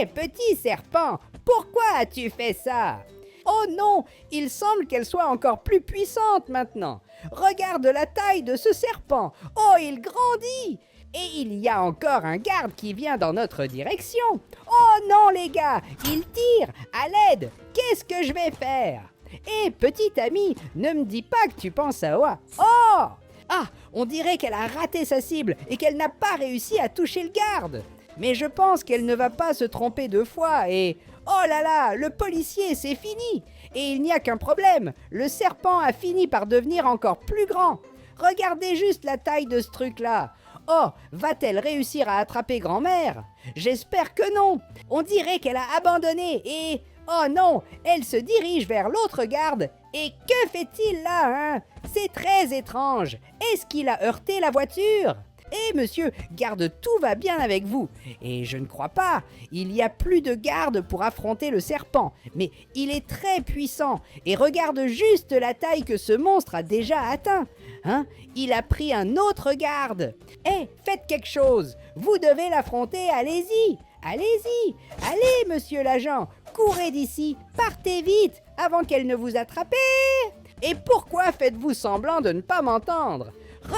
Hé, petit serpent, pourquoi as-tu fait ça? Oh non, il semble qu'elle soit encore plus puissante maintenant. Regarde la taille de ce serpent. Oh, il grandit. Et il y a encore un garde qui vient dans notre direction. Oh non les gars, il tire. À l'aide, qu'est-ce que je vais faire? Eh petit ami, ne me dis pas que tu penses à moi. Oh! Ah, on dirait qu'elle a raté sa cible et qu'elle n'a pas réussi à toucher le garde. Mais je pense qu'elle ne va pas se tromper deux fois et... Oh là là, le policier, c'est fini. Et il n'y a qu'un problème, le serpent a fini par devenir encore plus grand. Regardez juste la taille de ce truc-là. Oh, va-t-elle réussir à attraper grand-mère? J'espère que non. On dirait qu'elle a abandonné et... Oh non, elle se dirige vers l'autre garde. Et que fait-il là, hein? C'est très étrange. Est-ce qu'il a heurté la voiture? Eh monsieur, garde, tout va bien avec vous. Et je ne crois pas. Il y a plus de garde pour affronter le serpent. Mais il est très puissant. Et regarde juste la taille que ce monstre a déjà atteint. Hein? Il a pris un autre garde. Eh, faites quelque chose. Vous devez l'affronter, allez-y. Allez-y. Allez, monsieur l'agent. Courez d'ici. Partez vite avant qu'elle ne vous attrape. Et pourquoi faites-vous semblant de ne pas m'entendre?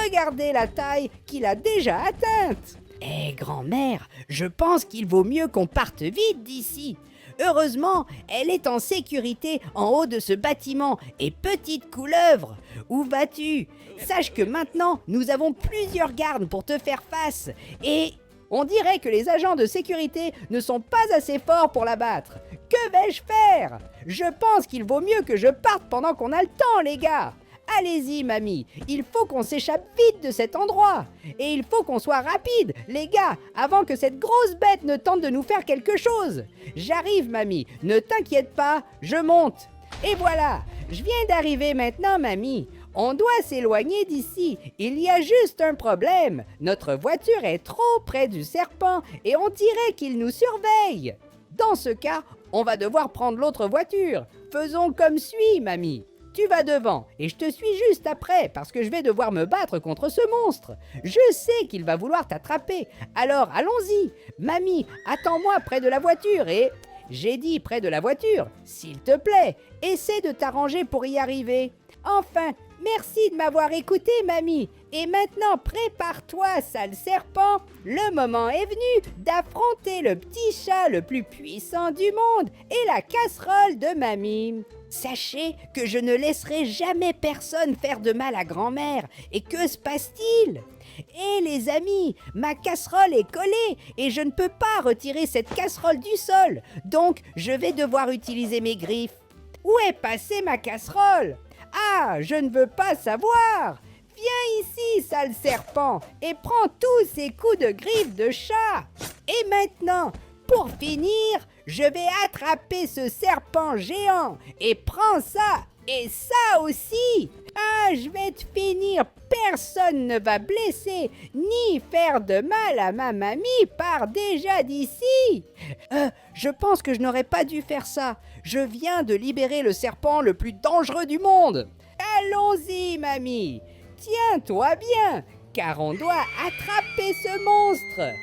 Regardez la taille qu'il a déjà atteinte. Eh, grand-mère, je pense qu'il vaut mieux qu'on parte vite d'ici. Heureusement, elle est en sécurité en haut de ce bâtiment. Et petite couleuvre, où vas-tu? Sache que maintenant, nous avons plusieurs gardes pour te faire face. Et on dirait que les agents de sécurité ne sont pas assez forts pour la battre. Que vais-je faire? Je pense qu'il vaut mieux que je parte pendant qu'on a le temps, les gars. Allez-y, mamie, il faut qu'on s'échappe vite de cet endroit. Et il faut qu'on soit rapide, les gars, avant que cette grosse bête ne tente de nous faire quelque chose. J'arrive, mamie, ne t'inquiète pas, je monte. Et voilà, je viens d'arriver maintenant, mamie. On doit s'éloigner d'ici, il y a juste un problème. Notre voiture est trop près du serpent et on dirait qu'il nous surveille. Dans ce cas, on va devoir prendre l'autre voiture. Faisons comme suit, mamie. Tu vas devant et je te suis juste après parce que je vais devoir me battre contre ce monstre. Je sais qu'il va vouloir t'attraper. Alors allons-y. Mamie, attends-moi près de la voiture et... J'ai dit près de la voiture. S'il te plaît, essaie de t'arranger pour y arriver. Enfin, merci de m'avoir écouté, mamie. Et maintenant, prépare-toi, sale serpent. Le moment est venu d'affronter le petit chat le plus puissant du monde et la casserole de mamie. Sachez que je ne laisserai jamais personne faire de mal à grand-mère. Et que se passe-t-il? Eh les amis, ma casserole est collée et je ne peux pas retirer cette casserole du sol. Donc, je vais devoir utiliser mes griffes. Où est passée ma casserole? Ah, je ne veux pas savoir. Viens ici, sale serpent, et prends tous ces coups de griffes de chat. Et maintenant, pour finir, je vais attraper ce serpent géant. Et prends ça, et ça aussi. Ah, je vais te finir. Personne ne va blesser, ni faire de mal à ma mamie. Pars déjà d'ici. Je pense que je n'aurais pas dû faire ça. Je viens de libérer le serpent le plus dangereux du monde. Allons-y, mamie. Tiens-toi bien, car on doit attraper ce monstre.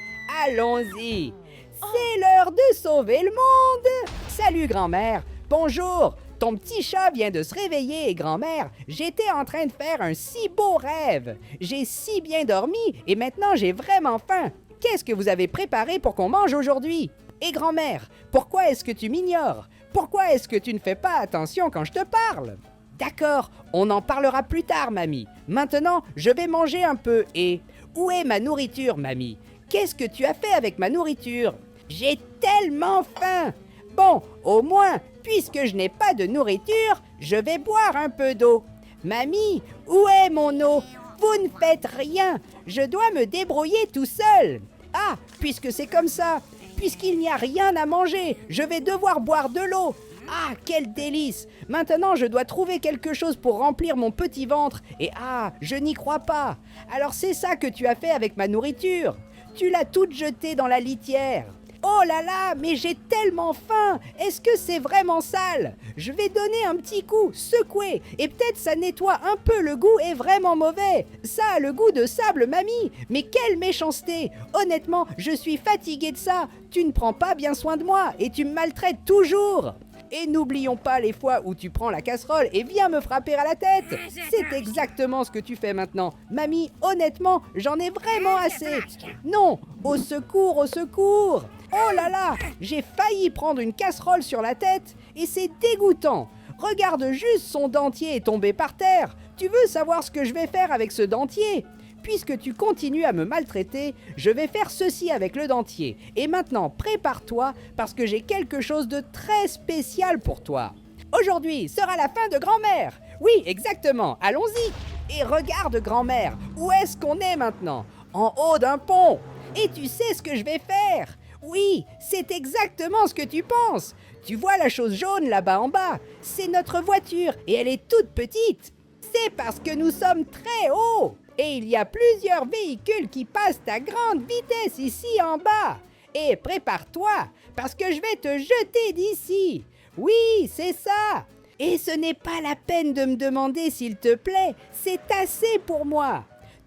Allons-y. C'est l'heure de sauver le monde. Salut, grand-mère. Bonjour. Ton petit chat vient de se réveiller, grand-mère. J'étais en train de faire un si beau rêve. J'ai si bien dormi et maintenant j'ai vraiment faim. Qu'est-ce que vous avez préparé pour qu'on mange aujourd'hui? Et grand-mère, pourquoi est-ce que tu m'ignores? Pourquoi est-ce que tu ne fais pas attention quand je te parle? D'accord, on en parlera plus tard, mamie. Maintenant, je vais manger un peu et... Où est ma nourriture, mamie? Qu'est-ce que tu as fait avec ma nourriture? J'ai tellement faim! Bon, au moins, puisque je n'ai pas de nourriture, je vais boire un peu d'eau. Mamie, où est mon eau? Vous ne faites rien. Je dois me débrouiller tout seul. Ah, puisque c'est comme ça, puisqu'il n'y a rien à manger, je vais devoir boire de l'eau. Ah, quel délice! Maintenant, je dois trouver quelque chose pour remplir mon petit ventre. Et ah, je n'y crois pas. Alors c'est ça que tu as fait avec ma nourriture. Tu l'as toute jetée dans la litière. Oh là là, mais j'ai tellement faim! Est-ce que c'est vraiment sale? Je vais donner un petit coup, secouer, et peut-être ça nettoie un peu, le goût est vraiment mauvais. Ça a le goût de sable, mamie. Mais quelle méchanceté! Honnêtement, je suis fatiguée de ça. Tu ne prends pas bien soin de moi, et tu me maltraites toujours. Et n'oublions pas les fois où tu prends la casserole et viens me frapper à la tête. C'est exactement ce que tu fais maintenant. Mamie, honnêtement, j'en ai vraiment assez. Non, au secours, au secours. Oh là là, j'ai failli prendre une casserole sur la tête et c'est dégoûtant. Regarde juste, son dentier est tombé par terre. Tu veux savoir ce que je vais faire avec ce dentier? Puisque tu continues à me maltraiter, je vais faire ceci avec le dentier. Et maintenant, prépare-toi parce que j'ai quelque chose de très spécial pour toi. Aujourd'hui sera la fin de grand-mère. Oui, exactement, allons-y. Et regarde, grand-mère, où est-ce qu'on est maintenant? En haut d'un pont. Et tu sais ce que je vais faire? Oui, c'est exactement ce que tu penses. Tu vois la chose jaune là-bas en bas? C'est notre voiture et elle est toute petite. C'est parce que nous sommes très hauts. Et il y a plusieurs véhicules qui passent à grande vitesse ici en bas. Et prépare-toi, parce que je vais te jeter d'ici. Oui, c'est ça. Et ce n'est pas la peine de me demander s'il te plaît, c'est assez pour moi.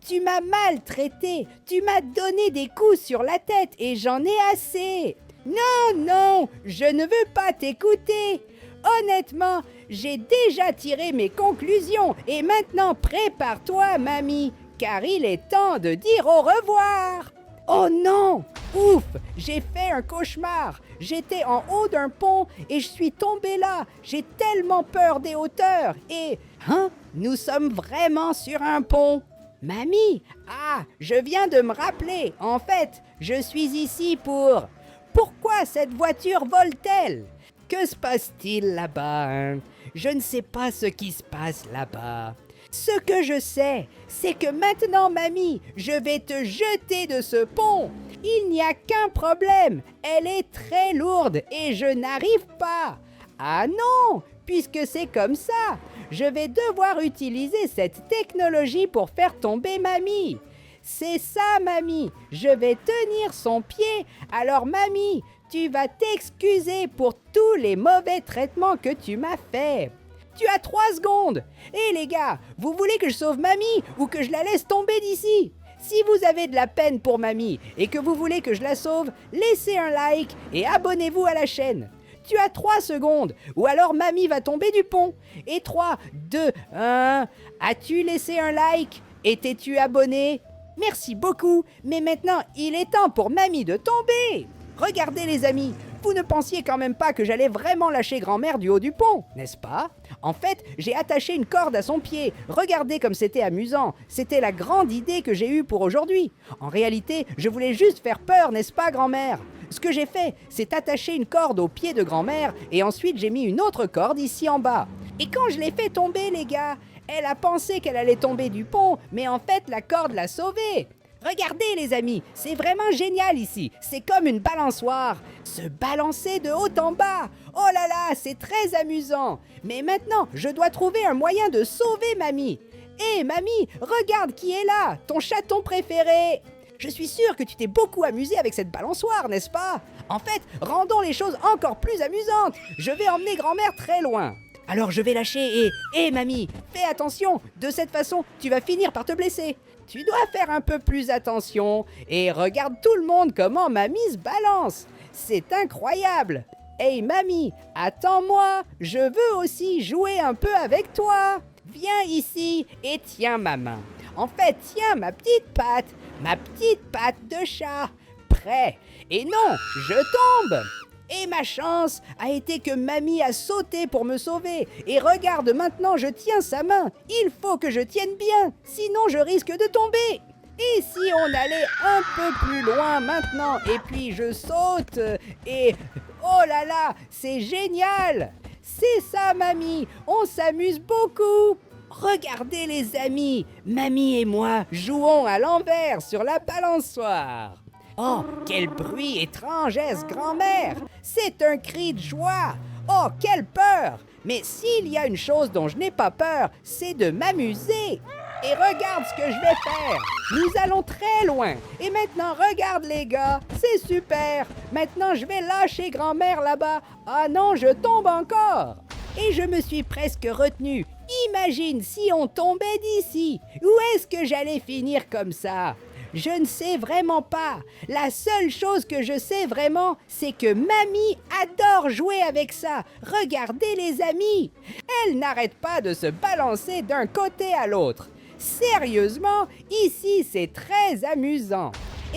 Tu m'as maltraité, tu m'as donné des coups sur la tête et j'en ai assez. Non, non, je ne veux pas t'écouter. Honnêtement, j'ai déjà tiré mes conclusions et maintenant prépare-toi, mamie, car il est temps de dire au revoir. Oh non! Ouf! J'ai fait un cauchemar! J'étais en haut d'un pont et je suis tombée là. J'ai tellement peur des hauteurs. Et... Hein? Nous sommes vraiment sur un pont. Mamie! Ah, je viens de me rappeler. En fait, je suis ici pour... Pourquoi cette voiture vole-t-elle? Que se passe-t-il là-bas, hein? Je ne sais pas ce qui se passe là-bas. Ce que je sais, c'est que maintenant, mamie, je vais te jeter de ce pont. Il n'y a qu'un problème. Elle est très lourde et je n'arrive pas. Ah non, puisque c'est comme ça. Je vais devoir utiliser cette technologie pour faire tomber mamie. C'est ça, mamie. Je vais tenir son pied. Alors, mamie, tu vas t'excuser pour tous les mauvais traitements que tu m'as faits. Tu as 3 secondes. Hé les gars, vous voulez que je sauve mamie ou que je la laisse tomber d'ici? Si vous avez de la peine pour mamie et que vous voulez que je la sauve, laissez un like et abonnez-vous à la chaîne. Tu as 3 secondes ou alors mamie va tomber du pont. Et 3, 2, 1... As-tu laissé un like et t'es-tu abonné? Merci beaucoup, mais maintenant il est temps pour mamie de tomber. Regardez les amis, vous ne pensiez quand même pas que j'allais vraiment lâcher grand-mère du haut du pont, n'est-ce pas? En fait, j'ai attaché une corde à son pied. Regardez comme c'était amusant. C'était la grande idée que j'ai eue pour aujourd'hui. En réalité, je voulais juste faire peur, n'est-ce pas, grand-mère? Ce que j'ai fait, c'est attacher une corde au pied de grand-mère et ensuite j'ai mis une autre corde ici en bas. Et quand je l'ai fait tomber, les gars, elle a pensé qu'elle allait tomber du pont, mais en fait, la corde l'a sauvée. Regardez les amis, c'est vraiment génial ici. C'est comme une balançoire. Se balancer de haut en bas. Oh là là, c'est très amusant. Mais maintenant, je dois trouver un moyen de sauver mamie. Hé mamie, regarde qui est là, ton chaton préféré. Je suis sûre que tu t'es beaucoup amusé avec cette balançoire, n'est-ce pas? En fait, rendons les choses encore plus amusantes. Je vais emmener grand-mère très loin. Alors je vais lâcher et mamie, fais attention. De cette façon, tu vas finir par te blesser. Tu dois faire un peu plus attention et regarde tout le monde comment mamie se balance. C'est incroyable. Hey mamie, attends-moi, je veux aussi jouer un peu avec toi. Viens ici et tiens ma main. En fait, tiens ma petite patte de chat. Prêt. Et non, je tombe. Et ma chance a été que mamie a sauté pour me sauver. Et regarde, maintenant je tiens sa main. Il faut que je tienne bien, sinon je risque de tomber. Et si on allait un peu plus loin maintenant, et puis je saute, et... Oh là là, c'est génial! C'est ça, mamie, on s'amuse beaucoup. Regardez les amis, mamie et moi jouons à l'envers sur la balançoire. Oh, quel bruit étrange est-ce, grand-mère? C'est un cri de joie. Oh, quelle peur! Mais s'il y a une chose dont je n'ai pas peur, c'est de m'amuser. Et regarde ce que je vais faire. Nous allons très loin. Et maintenant, regarde les gars, c'est super. Maintenant, je vais lâcher grand-mère là-bas. Ah non, je tombe encore. Et je me suis presque retenue. Imagine si on tombait d'ici. Où est-ce que j'allais finir comme ça? Je ne sais vraiment pas. La seule chose que je sais vraiment, c'est que mamie adore jouer avec ça. Regardez les amis. Elle n'arrête pas de se balancer d'un côté à l'autre. Sérieusement, ici c'est très amusant.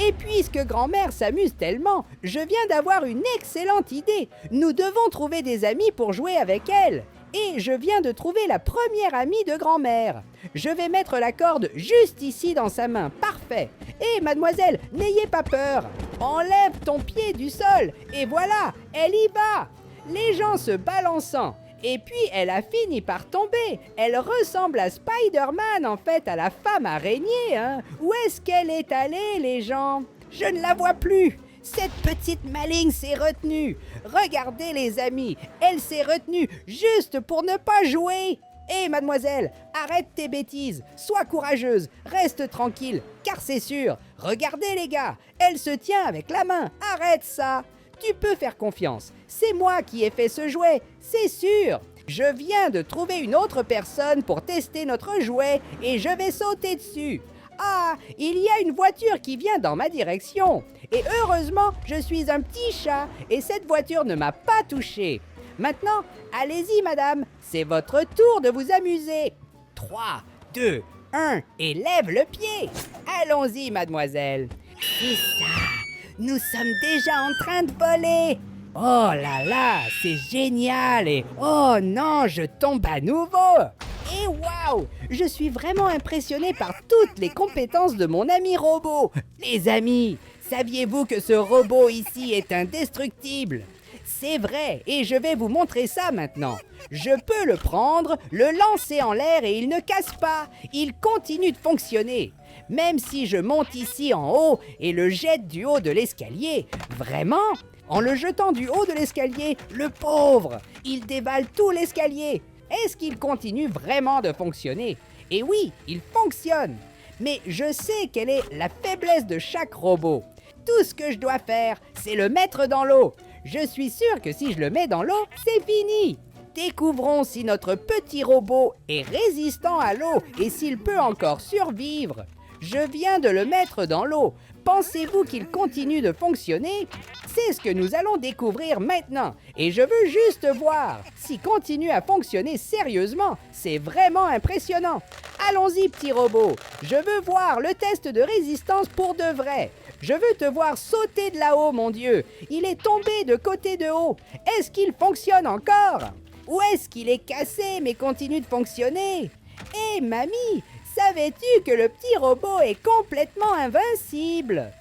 Et puisque grand-mère s'amuse tellement, je viens d'avoir une excellente idée. Nous devons trouver des amis pour jouer avec elle. Et je viens de trouver la première amie de grand-mère. Je vais mettre la corde juste ici dans sa main. Parfait. Et mademoiselle, n'ayez pas peur. Enlève ton pied du sol. Et voilà, elle y va. Les gens se balançant. Et puis, elle a fini par tomber. Elle ressemble à Spider-Man, en fait, à la femme araignée, hein. Où est-ce qu'elle est allée, les gens? Je ne la vois plus. Cette petite maligne s'est retenue. Regardez les amis, elle s'est retenue juste pour ne pas jouer. Hé mademoiselle, arrête tes bêtises, sois courageuse, reste tranquille, car c'est sûr. Regardez les gars, elle se tient avec la main, arrête ça. Tu peux faire confiance, c'est moi qui ai fait ce jouet, c'est sûr. Je viens de trouver une autre personne pour tester notre jouet et je vais sauter dessus. Ah, il y a une voiture qui vient dans ma direction. Et heureusement, je suis un petit chat et cette voiture ne m'a pas touché. Maintenant, allez-y madame, c'est votre tour de vous amuser. 3, 2, 1 et lève le pied. Allons-y mademoiselle. C'est ça, nous sommes déjà en train de voler. Oh là là, c'est génial et oh non, je tombe à nouveau. Et waouh, je suis vraiment impressionné par toutes les compétences de mon ami robot. Les amis, saviez-vous que ce robot ici est indestructible? C'est vrai, et je vais vous montrer ça maintenant. Je peux le prendre, le lancer en l'air et il ne casse pas. Il continue de fonctionner. Même si je monte ici en haut et le jette du haut de l'escalier, vraiment? En le jetant du haut de l'escalier, le pauvre, il dévale tout l'escalier. Est-ce qu'il continue vraiment de fonctionner? Et oui, il fonctionne. Mais je sais quelle est la faiblesse de chaque robot. Tout ce que je dois faire, c'est le mettre dans l'eau. Je suis sûr que si je le mets dans l'eau, c'est fini. Découvrons si notre petit robot est résistant à l'eau et s'il peut encore survivre. Je viens de le mettre dans l'eau. Pensez-vous qu'il continue de fonctionner? C'est ce que nous allons découvrir maintenant. Et je veux juste voir s'il continue à fonctionner sérieusement. C'est vraiment impressionnant. Allons-y, petit robot. Je veux voir le test de résistance pour de vrai. Je veux te voir sauter de là-haut, mon Dieu. Il est tombé de côté de haut. Est-ce qu'il fonctionne encore? Ou est-ce qu'il est cassé mais continue de fonctionner? Hé, mamie, savais-tu que le petit robot est complètement invincible?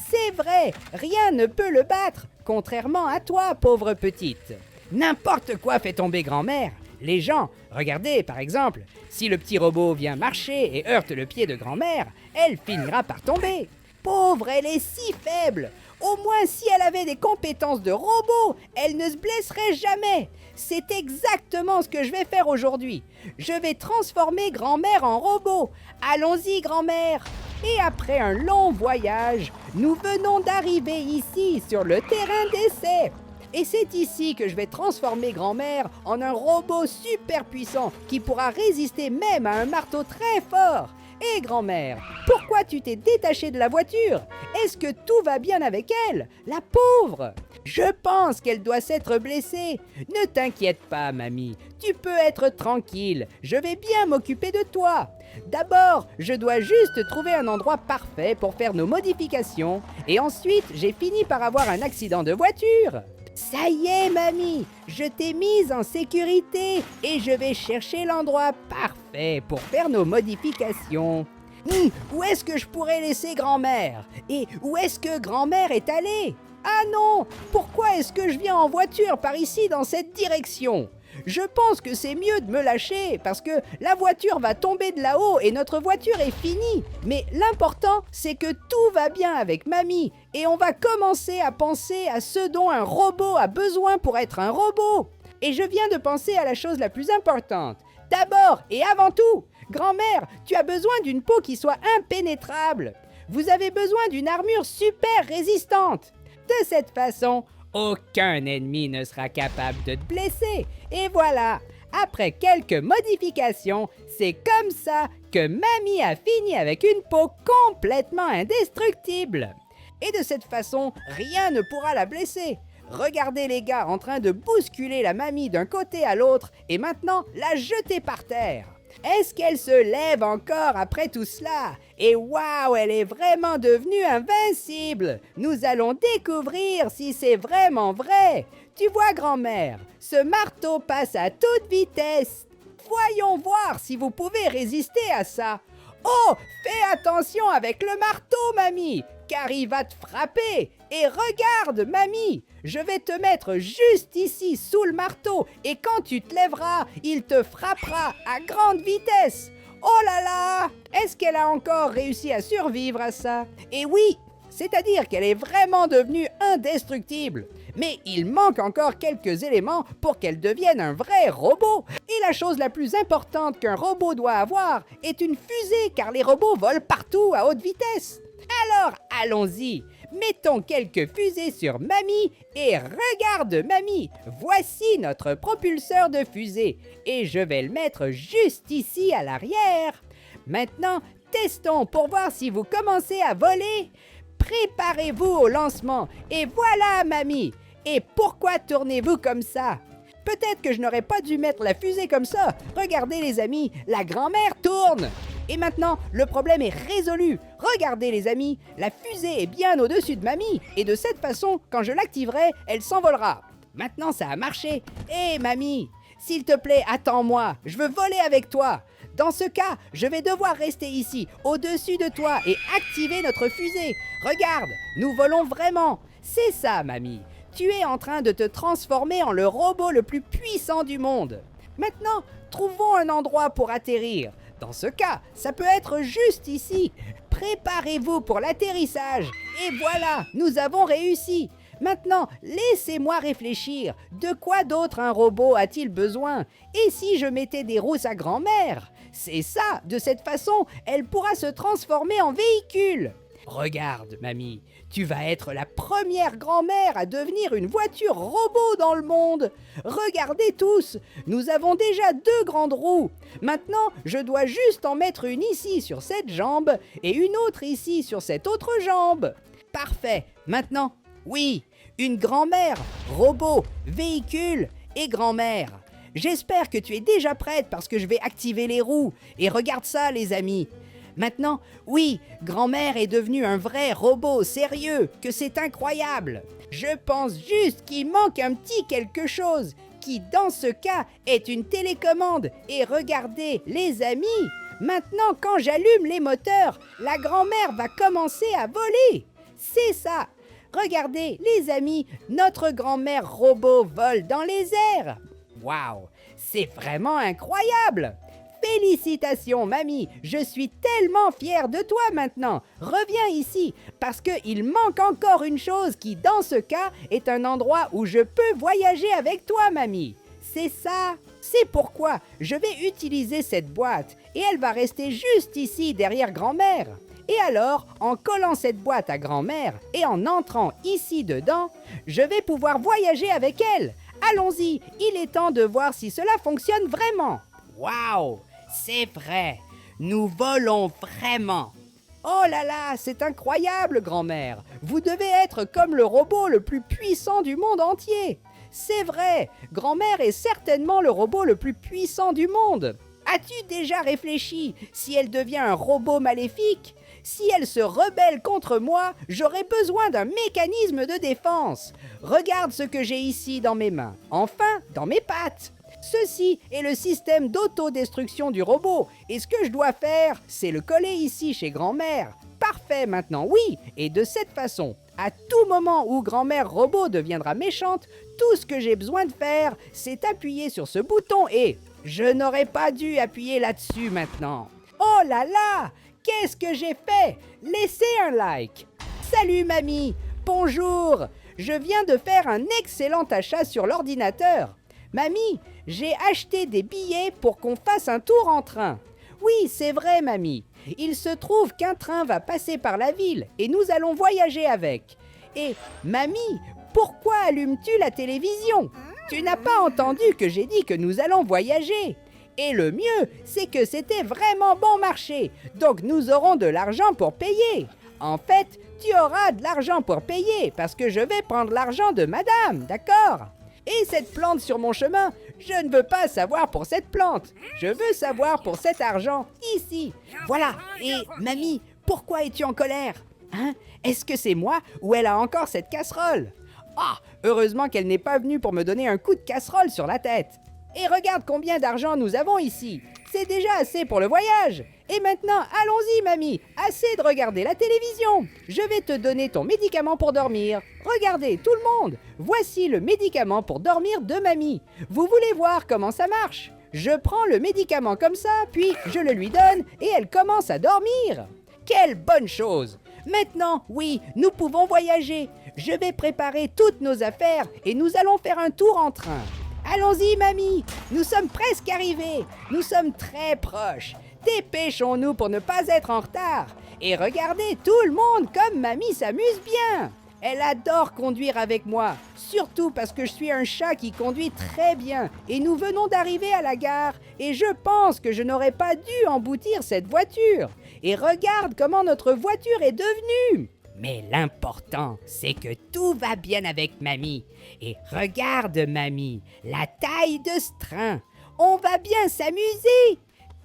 C'est vrai, rien ne peut le battre, contrairement à toi, pauvre petite. N'importe quoi fait tomber grand-mère. Les gens, regardez par exemple, si le petit robot vient marcher et heurte le pied de grand-mère, elle finira par tomber. Pauvre, elle est si faible. Au moins si elle avait des compétences de robot, elle ne se blesserait jamais. C'est exactement ce que je vais faire aujourd'hui. Je vais transformer grand-mère en robot. Allons-y, grand-mère. Et après un long voyage, nous venons d'arriver ici sur le terrain d'essai. Et c'est ici que je vais transformer grand-mère en un robot super puissant qui pourra résister même à un marteau très fort. Hé grand-mère, pourquoi tu t'es détachée de la voiture? Est-ce que tout va bien avec elle? La pauvre! Je pense qu'elle doit s'être blessée. Ne t'inquiète pas, mamie. Tu peux être tranquille. Je vais bien m'occuper de toi. D'abord, je dois juste trouver un endroit parfait pour faire nos modifications. Et ensuite, j'ai fini par avoir un accident de voiture. Ça y est, mamie, je t'ai mise en sécurité et je vais chercher l'endroit parfait pour faire nos modifications. Où est-ce que je pourrais laisser grand-mère? Et où est-ce que grand-mère est allée? Ah non, pourquoi est-ce que je viens en voiture par ici dans cette direction? Je pense que c'est mieux de me lâcher parce que la voiture va tomber de là-haut et notre voiture est finie. Mais l'important, c'est que tout va bien avec mamie et on va commencer à penser à ce dont un robot a besoin pour être un robot. Et je viens de penser à la chose la plus importante. D'abord et avant tout, grand-mère, tu as besoin d'une peau qui soit impénétrable. Vous avez besoin d'une armure super résistante. De cette façon, aucun ennemi ne sera capable de te blesser. Et voilà, après quelques modifications, c'est comme ça que mamie a fini avec une peau complètement indestructible. Et de cette façon, rien ne pourra la blesser. Regardez les gars en train de bousculer la mamie d'un côté à l'autre et maintenant la jeter par terre. Est-ce qu'elle se lève encore après tout cela? Et waouh, elle est vraiment devenue invincible! Nous allons découvrir si c'est vraiment vrai! Tu vois, grand-mère, ce marteau passe à toute vitesse. Voyons voir si vous pouvez résister à ça. Oh, fais attention avec le marteau, mamie, car il va te frapper. Et regarde, mamie, je vais te mettre juste ici sous le marteau et quand tu te lèveras, il te frappera à grande vitesse. Oh là là! Est-ce qu'elle a encore réussi à survivre à ça? Et oui, c'est-à-dire qu'elle est vraiment devenue indestructible. Mais il manque encore quelques éléments pour qu'elle devienne un vrai robot. Et la chose la plus importante qu'un robot doit avoir est une fusée, car les robots volent partout à haute vitesse. Alors, allons-y. Mettons quelques fusées sur mamie et regarde mamie, voici notre propulseur de fusée et je vais le mettre juste ici à l'arrière. Maintenant, testons pour voir si vous commencez à voler. Préparez-vous au lancement et voilà mamie. Et pourquoi tournez-vous comme ça? Peut-être que je n'aurais pas dû mettre la fusée comme ça. Regardez les amis, la grand-mère tourne. Et maintenant, le problème est résolu. Regardez les amis, la fusée est bien au-dessus de mamie. Et de cette façon, quand je l'activerai, elle s'envolera. maintenant ça a marché. Hé, mamie, s'il te plaît, attends-moi, je veux voler avec toi. Dans ce cas, je vais devoir rester ici, au-dessus de toi, et activer notre fusée. Regarde, nous volons vraiment. C'est ça, mamie. Tu es en train de te transformer en le robot le plus puissant du monde. Maintenant, trouvons un endroit pour atterrir. Dans ce cas, ça peut être juste ici. Préparez-vous pour l'atterrissage. Et voilà, nous avons réussi. Maintenant, laissez-moi réfléchir. De quoi d'autre un robot a-t-il besoin? Et si je mettais des roues à grand-mère? C'est ça, de cette façon, elle pourra se transformer en véhicule. Regarde, mamie, tu vas être la première grand-mère à devenir une voiture robot dans le monde. Regardez tous, nous avons déjà 2 grandes roues. Maintenant, je dois juste en mettre une ici sur cette jambe et une autre ici sur cette autre jambe. Parfait, maintenant, oui, une grand-mère, robot, véhicule et grand-mère. J'espère que tu es déjà prête parce que je vais activer les roues. Et regarde ça, les amis. Maintenant, oui, grand-mère est devenue un vrai robot sérieux, que c'est incroyable. Je pense juste qu'il manque un petit quelque chose, qui dans ce cas est une télécommande. Et regardez, les amis, maintenant quand j'allume les moteurs, la grand-mère va commencer à voler. C'est ça. Regardez, les amis, notre grand-mère robot vole dans les airs. Waouh, c'est vraiment incroyable! Félicitations, mamie! Je suis tellement fière de toi maintenant! Reviens ici, parce qu'il manque encore une chose qui, dans ce cas, est un endroit où je peux voyager avec toi, mamie. C'est ça! C'est pourquoi je vais utiliser cette boîte, et elle va rester juste ici, derrière grand-mère. Et alors, en collant cette boîte à grand-mère, et en entrant ici dedans, je vais pouvoir voyager avec elle. Allons-y, il est temps de voir si cela fonctionne vraiment. Waouh, c'est vrai, nous volons vraiment. Oh là là, c'est incroyable, grand-mère. Vous devez être comme le robot le plus puissant du monde entier. C'est vrai, grand-mère est certainement le robot le plus puissant du monde. As-tu déjà réfléchi si elle devient un robot maléfique? Si elle se rebelle contre moi, j'aurai besoin d'un mécanisme de défense. Regarde ce que j'ai ici dans mes mains, enfin dans mes pattes. Ceci est le système d'autodestruction du robot, et ce que je dois faire, c'est le coller ici chez grand-mère. Parfait maintenant, oui, et de cette façon, à tout moment où grand-mère robot deviendra méchante, tout ce que j'ai besoin de faire, c'est appuyer sur ce bouton et... Je n'aurais pas dû appuyer là-dessus maintenant. Oh là là! Qu'est-ce que j'ai fait? Laissez un like. Salut mamie, bonjour. Je viens de faire un excellent achat sur l'ordinateur. Mamie, j'ai acheté des billets pour qu'on fasse un tour en train. Oui, c'est vrai mamie. Il se trouve qu'un train va passer par la ville et nous allons voyager avec. Et mamie, pourquoi allumes-tu la télévision? Tu n'as pas entendu que j'ai dit que nous allons voyager? Et le mieux, c'est que c'était vraiment bon marché, donc nous aurons de l'argent pour payer. En fait, tu auras de l'argent pour payer, parce que je vais prendre l'argent de madame, d'accord? Et cette plante sur mon chemin, je ne veux pas savoir pour cette plante, je veux savoir pour cet argent, ici. Voilà, et mamie, pourquoi es-tu en colère? Hein? Est-ce que c'est moi ou elle a encore cette casserole? Ah, heureusement qu'elle n'est pas venue pour me donner un coup de casserole sur la tête. Et regarde combien d'argent nous avons ici. C'est déjà assez pour le voyage. Et maintenant, allons-y, mamie. Assez de regarder la télévision. Je vais te donner ton médicament pour dormir. Regardez, tout le monde. Voici le médicament pour dormir de mamie. Vous voulez voir comment ça marche? Je prends le médicament comme ça, puis je le lui donne et elle commence à dormir. Quelle bonne chose! Maintenant, oui, nous pouvons voyager. Je vais préparer toutes nos affaires et nous allons faire un tour en train. Allons-y, mamie, nous sommes presque arrivés. Nous sommes très proches. Dépêchons-nous pour ne pas être en retard. Et regardez tout le monde comme mamie s'amuse bien. Elle adore conduire avec moi, surtout parce que je suis un chat qui conduit très bien. Et nous venons d'arriver à la gare et je pense que je n'aurais pas dû emboutir cette voiture. Et regarde comment notre voiture est devenue. Mais l'important, c'est que tout va bien avec mamie. Et regarde mamie, la taille de ce train. On va bien s'amuser.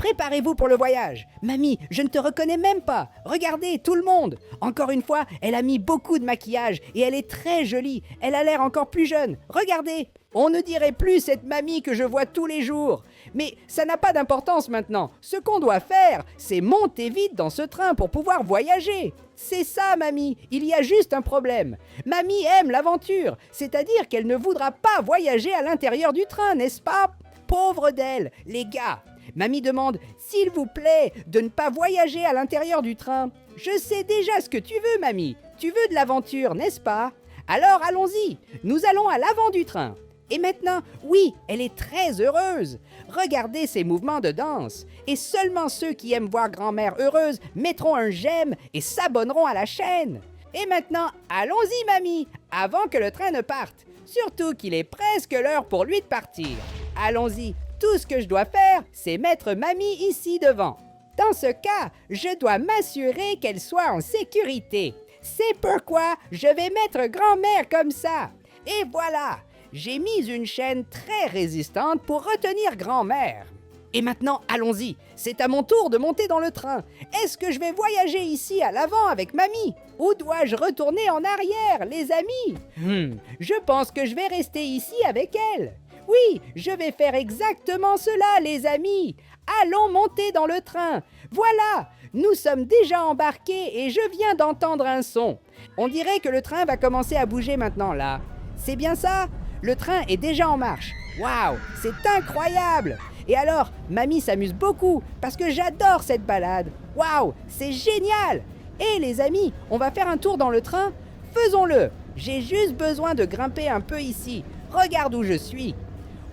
Préparez-vous pour le voyage. Mamie, je ne te reconnais même pas. Regardez, tout le monde. Encore une fois, elle a mis beaucoup de maquillage et elle est très jolie. Elle a l'air encore plus jeune. Regardez. On ne dirait plus cette mamie que je vois tous les jours. Mais ça n'a pas d'importance maintenant. Ce qu'on doit faire, c'est monter vite dans ce train pour pouvoir voyager. C'est ça, mamie. Il y a juste un problème. Mamie aime l'aventure, c'est-à-dire qu'elle ne voudra pas voyager à l'intérieur du train, n'est-ce pas? Pauvre d'elle, les gars. Mamie demande, s'il vous plaît, de ne pas voyager à l'intérieur du train. Je sais déjà ce que tu veux, mamie. Tu veux de l'aventure, n'est-ce pas? Alors allons-y. Nous allons à l'avant du train. Et maintenant, oui, elle est très heureuse. Regardez ses mouvements de danse. Et seulement ceux qui aiment voir grand-mère heureuse mettront un j'aime et s'abonneront à la chaîne. Et maintenant, allons-y, mamie, avant que le train ne parte. Surtout qu'il est presque l'heure pour lui de partir. Allons-y, tout ce que je dois faire, c'est mettre mamie ici devant. Dans ce cas, je dois m'assurer qu'elle soit en sécurité. C'est pourquoi je vais mettre grand-mère comme ça. Et voilà. J'ai mis une chaîne très résistante pour retenir grand-mère. Et maintenant, allons-y. C'est à mon tour de monter dans le train. Est-ce que je vais voyager ici à l'avant avec mamie? Ou dois-je retourner en arrière, les amis? Je pense que je vais rester ici avec elle. Oui, je vais faire exactement cela, les amis. Allons monter dans le train. Voilà, nous sommes déjà embarqués et je viens d'entendre un son. On dirait que le train va commencer à bouger maintenant, là. C'est bien ça? Le train est déjà en marche. Waouh, c'est incroyable! Et alors, mamie s'amuse beaucoup parce que j'adore cette balade. Waouh, c'est génial! Et les amis, on va faire un tour dans le train? Faisons-le! J'ai juste besoin de grimper un peu ici. Regarde où je suis.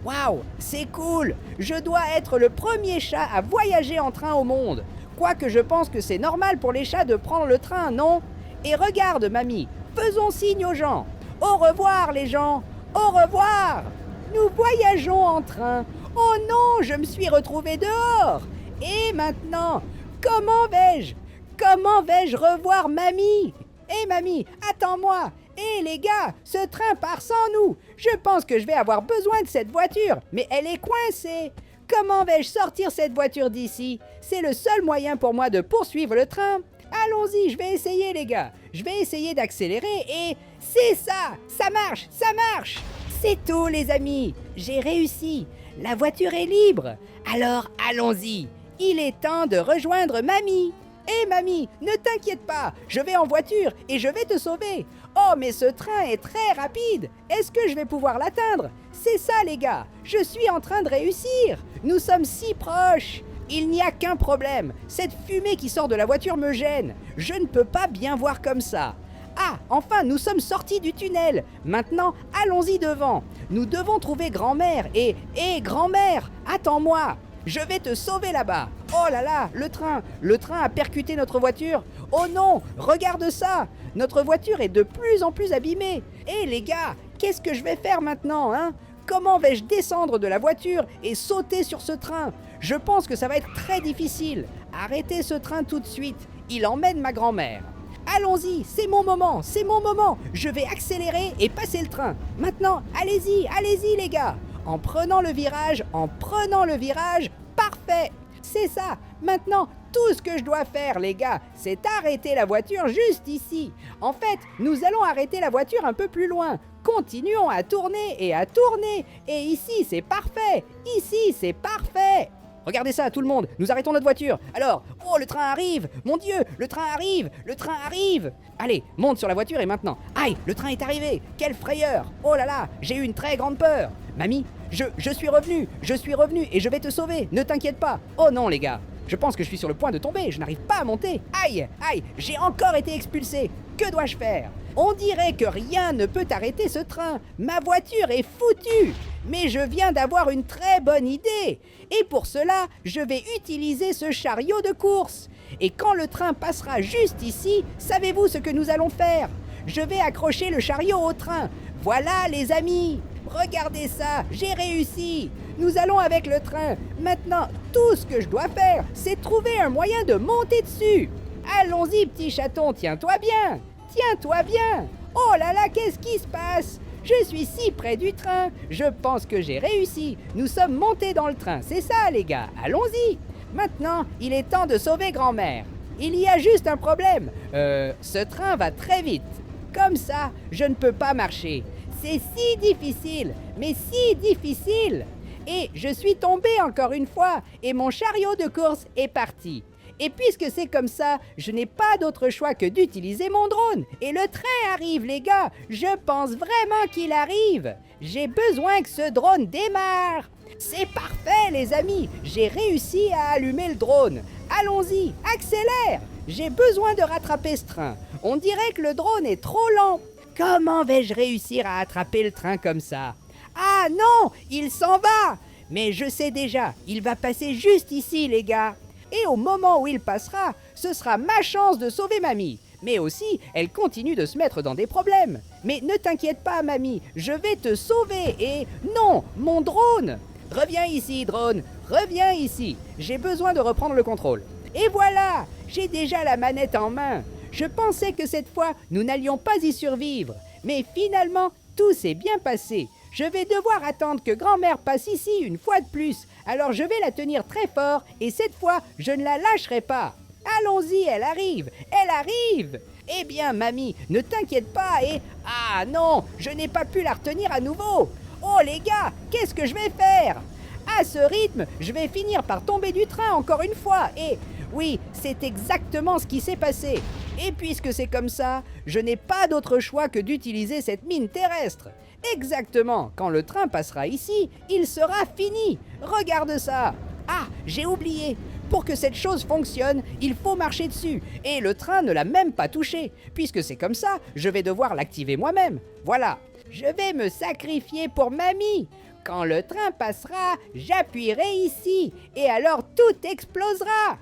Waouh, c'est cool! Je dois être le premier chat à voyager en train au monde. Quoique je pense que c'est normal pour les chats de prendre le train, non? Et regarde, mamie, faisons signe aux gens. Au revoir, les gens! Au revoir! Nous voyageons en train. Oh non, je me suis retrouvée dehors. Et maintenant, comment vais-je revoir mamie? Hé mamie, attends-moi. Hé les gars, ce train part sans nous. Je pense que je vais avoir besoin de cette voiture, mais elle est coincée. Comment vais-je sortir cette voiture d'ici? C'est le seul moyen pour moi de poursuivre le train. Allons-y, je vais essayer les gars. Je vais essayer d'accélérer et... C'est ça! Ça marche! Ça marche! C'est tout les amis! J'ai réussi! La voiture est libre! Alors allons-y! Il est temps de rejoindre mamie! Hé mamie, ne t'inquiète pas! Je vais en voiture et je vais te sauver! Oh mais ce train est très rapide! Est-ce que je vais pouvoir l'atteindre? C'est ça les gars! Je suis en train de réussir! Nous sommes si proches! Il n'y a qu'un problème! Cette fumée qui sort de la voiture me gêne! Je ne peux pas bien voir comme ça! Ah, enfin, nous sommes sortis du tunnel. Maintenant, allons-y devant. Nous devons trouver grand-mère et grand-mère, attends-moi. Je vais te sauver là-bas. Oh là là, le train a percuté notre voiture. Oh non, regarde ça. Notre voiture est de plus en plus abîmée. Hé les gars, qu'est-ce que je vais faire maintenant, hein? Comment vais-je descendre de la voiture et sauter sur ce train? Je pense que ça va être très difficile. Arrêtez ce train tout de suite. Il emmène ma grand-mère. Allons-y, c'est mon moment, je vais accélérer et passer le train. Maintenant, allez-y les gars. En prenant le virage, parfait. C'est ça, maintenant, tout ce que je dois faire les gars, c'est arrêter la voiture juste ici. En fait, nous allons arrêter la voiture un peu plus loin. Continuons à tourner, et ici c'est parfait, Regardez ça, tout le monde, nous arrêtons notre voiture. Alors, oh, le train arrive. Mon Dieu, le train arrive. Allez, monte sur la voiture et maintenant. Aïe, le train est arrivé. Quelle frayeur. Oh là là, j'ai eu une très grande peur. Mamie, je suis revenu et je vais te sauver. Ne t'inquiète pas. Oh non, les gars, je pense que je suis sur le point de tomber. Je n'arrive pas à monter. Aïe, j'ai encore été expulsé. Que dois-je faire? On dirait que rien ne peut arrêter ce train. Ma voiture est foutue. Mais je viens d'avoir une très bonne idée. Et pour cela, je vais utiliser ce chariot de course. Et quand le train passera juste ici, savez-vous ce que nous allons faire? Je vais accrocher le chariot au train. Voilà les amis. Regardez ça, j'ai réussi. Nous allons avec le train. Maintenant, tout ce que je dois faire, c'est trouver un moyen de monter dessus. Allons-y, petit chaton, tiens-toi bien. Oh là là, qu'est-ce qui se passe? Je suis si près du train. Je pense que j'ai réussi. Nous sommes montés dans le train. C'est ça, les gars. Allons-y. Maintenant, il est temps de sauver grand-mère. Il y a juste un problème. Ce train va très vite. Comme ça, je ne peux pas marcher. C'est si difficile, mais si difficile. Et je suis tombé encore une fois, et mon chariot de course est parti. Et puisque c'est comme ça, je n'ai pas d'autre choix que d'utiliser mon drone. Et le train arrive, les gars. Je pense vraiment qu'il arrive. J'ai besoin que ce drone démarre. C'est parfait, les amis. J'ai réussi à allumer le drone. Allons-y, accélère. J'ai besoin de rattraper ce train. On dirait que le drone est trop lent. Comment vais-je réussir à attraper le train comme ça? Ah non, il s'en va. Mais je sais déjà, il va passer juste ici, les gars. Et au moment où il passera, ce sera ma chance de sauver mamie. Mais aussi, elle continue de se mettre dans des problèmes. Mais ne t'inquiète pas, mamie, je vais te sauver et... Non, mon drone! Reviens ici, drone, reviens ici. J'ai besoin de reprendre le contrôle. Et voilà, j'ai déjà la manette en main. Je pensais que cette fois, nous n'allions pas y survivre. Mais finalement, tout s'est bien passé. Je vais devoir attendre que grand-mère passe ici une fois de plus. Alors je vais la tenir très fort et cette fois, je ne la lâcherai pas. Allons-y, elle arrive, elle arrive. Eh bien, mamie, ne t'inquiète pas et... Ah non, je n'ai pas pu la retenir à nouveau. Oh les gars, qu'est-ce que je vais faire? À ce rythme, je vais finir par tomber du train encore une fois et... Oui, c'est exactement ce qui s'est passé. Et puisque c'est comme ça, je n'ai pas d'autre choix que d'utiliser cette mine terrestre. Exactement, quand le train passera ici, il sera fini. Regarde ça. Ah, j'ai oublié. Pour que cette chose fonctionne, il faut marcher dessus. Et le train ne l'a même pas touché. Puisque c'est comme ça, je vais devoir l'activer moi-même. Voilà. Je vais me sacrifier pour mamie. Quand le train passera, j'appuierai ici. Et alors tout explosera.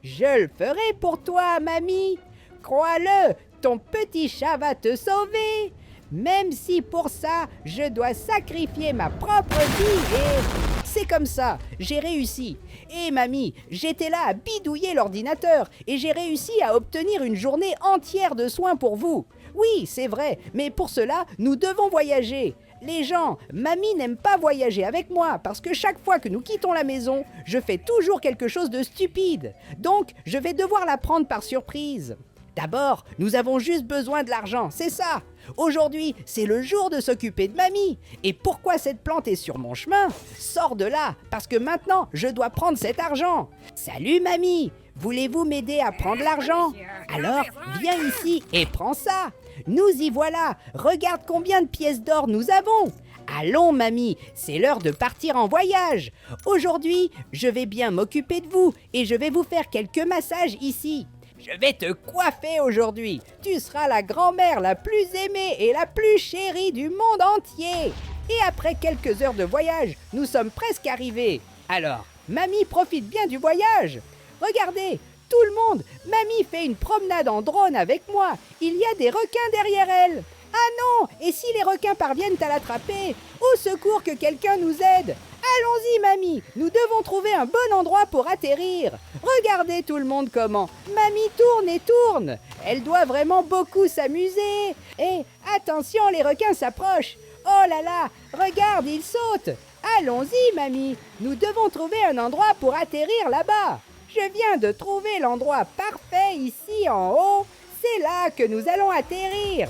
Je le ferai pour toi, mamie. Crois-le, ton petit chat va te sauver. Même si pour ça, je dois sacrifier ma propre vie et... C'est comme ça, j'ai réussi. Et mamie, j'étais là à bidouiller l'ordinateur et j'ai réussi à obtenir une journée entière de soins pour vous. Oui, c'est vrai, mais pour cela, nous devons voyager. Les gens, mamie n'aime pas voyager avec moi parce que chaque fois que nous quittons la maison, je fais toujours quelque chose de stupide. Donc, je vais devoir la prendre par surprise. D'abord, nous avons juste besoin de l'argent, c'est ça. Aujourd'hui, c'est le jour de s'occuper de mamie. Et pourquoi cette plante est sur mon chemin? Sors de là, parce que maintenant, je dois prendre cet argent. Salut mamie, voulez-vous m'aider à prendre l'argent? Alors, viens ici et prends ça. Nous y voilà, regarde combien de pièces d'or nous avons. Allons mamie, c'est l'heure de partir en voyage. Aujourd'hui, je vais bien m'occuper de vous et je vais vous faire quelques massages ici. Je vais te coiffer aujourd'hui. Tu seras la grand-mère la plus aimée et la plus chérie du monde entier. Et après quelques heures de voyage, nous sommes presque arrivés. Alors, mamie profite bien du voyage. Regardez, tout le monde, mamie fait une promenade en drone avec moi. Il y a des requins derrière elle. Ah non, et si les requins parviennent à l'attraper? Au secours que quelqu'un nous aide. Allons-y, mamie, nous devons trouver un bon endroit pour atterrir. Regardez tout le monde comment. Mamie tourne et tourne. Elle doit vraiment beaucoup s'amuser. Et attention, les requins s'approchent. Oh là là, regarde, ils sautent. Allons-y, mamie, nous devons trouver un endroit pour atterrir là-bas. Je viens de trouver l'endroit parfait ici en haut. C'est là que nous allons atterrir.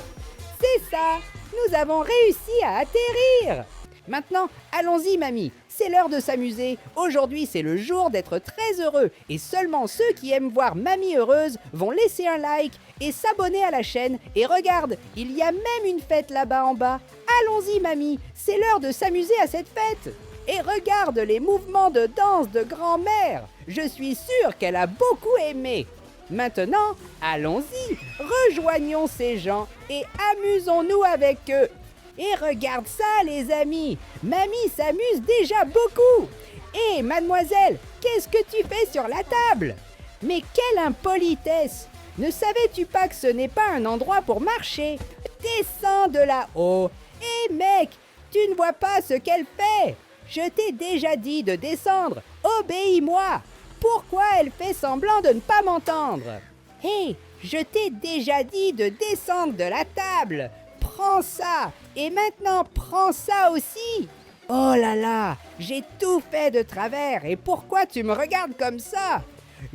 C'est ça, nous avons réussi à atterrir. Maintenant, allons-y, mamie. C'est l'heure de s'amuser. Aujourd'hui, c'est le jour d'être très heureux. Et seulement ceux qui aiment voir mamie heureuse vont laisser un like et s'abonner à la chaîne. Et regarde, il y a même une fête là-bas en bas. Allons-y, mamie. C'est l'heure de s'amuser à cette fête. Et regarde les mouvements de danse de grand-mère. Je suis sûre qu'elle a beaucoup aimé. Maintenant, allons-y. Rejoignons ces gens et amusons-nous avec eux. Et regarde ça, les amis. Mamie s'amuse déjà beaucoup. Hé, mademoiselle, qu'est-ce que tu fais sur la table? Mais quelle impolitesse! Ne savais-tu pas que ce n'est pas un endroit pour marcher? Descends de là-haut. Hé, mec, tu ne vois pas ce qu'elle fait? Je t'ai déjà dit de descendre. Obéis-moi. Pourquoi elle fait semblant de ne pas m'entendre? Hé, je t'ai déjà dit de descendre de la table. Prends ça. Et maintenant, prends ça aussi. Oh là là, j'ai tout fait de travers et pourquoi tu me regardes comme ça?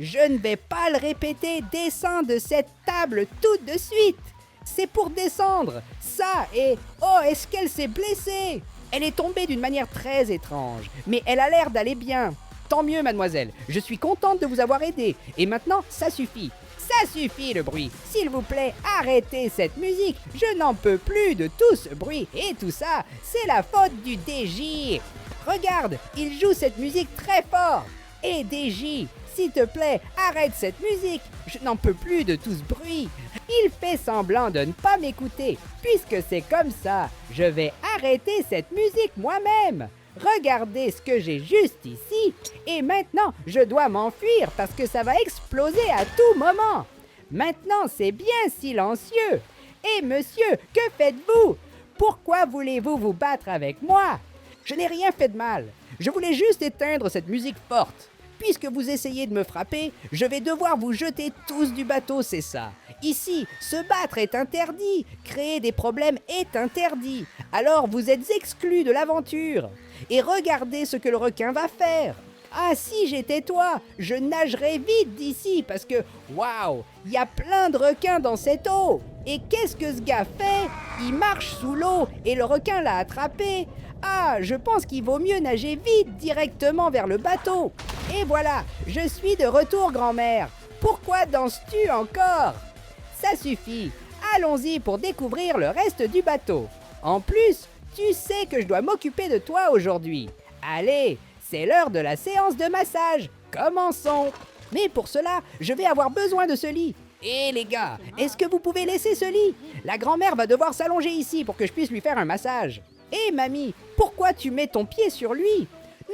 Je ne vais pas le répéter, descends de cette table tout de suite. C'est pour descendre, ça et... Oh, est-ce qu'elle s'est blessée? Elle est tombée d'une manière très étrange, mais elle a l'air d'aller bien. Tant mieux, mademoiselle, je suis contente de vous avoir aidé. Et maintenant, ça suffit. Ça suffit le bruit. S'il vous plaît, arrêtez cette musique. Je n'en peux plus de tout ce bruit. Et tout ça, c'est la faute du DJ. Regarde, il joue cette musique très fort. Et DJ, s'il te plaît, arrête cette musique. Je n'en peux plus de tout ce bruit. Il fait semblant de ne pas m'écouter. Puisque c'est comme ça, je vais arrêter cette musique moi-même. Regardez ce que j'ai juste ici. Et maintenant, je dois m'enfuir parce que ça va exploser à tout moment. Maintenant, c'est bien silencieux. Et monsieur, que faites-vous? Pourquoi voulez-vous vous battre avec moi? Je n'ai rien fait de mal. Je voulais juste éteindre cette musique forte. Puisque vous essayez de me frapper, je vais devoir vous jeter tous du bateau, c'est ça. Ici, se battre est interdit, créer des problèmes est interdit. Alors vous êtes exclus de l'aventure. Et regardez ce que le requin va faire. Ah, si j'étais toi, je nagerais vite d'ici parce que, waouh, il y a plein de requins dans cette eau. Et qu'est-ce que ce gars fait? Il marche sous l'eau et le requin l'a attrapé. Ah, je pense qu'il vaut mieux nager vite directement vers le bateau. Et voilà, je suis de retour, grand-mère. Pourquoi danses-tu encore? Ça suffit. Allons-y pour découvrir le reste du bateau. En plus, tu sais que je dois m'occuper de toi aujourd'hui. Allez, c'est l'heure de la séance de massage. Commençons. Mais pour cela, je vais avoir besoin de ce lit. Et les gars, est-ce que vous pouvez laisser ce lit? La grand-mère va devoir s'allonger ici pour que je puisse lui faire un massage. Et mamie, pourquoi tu mets ton pied sur lui?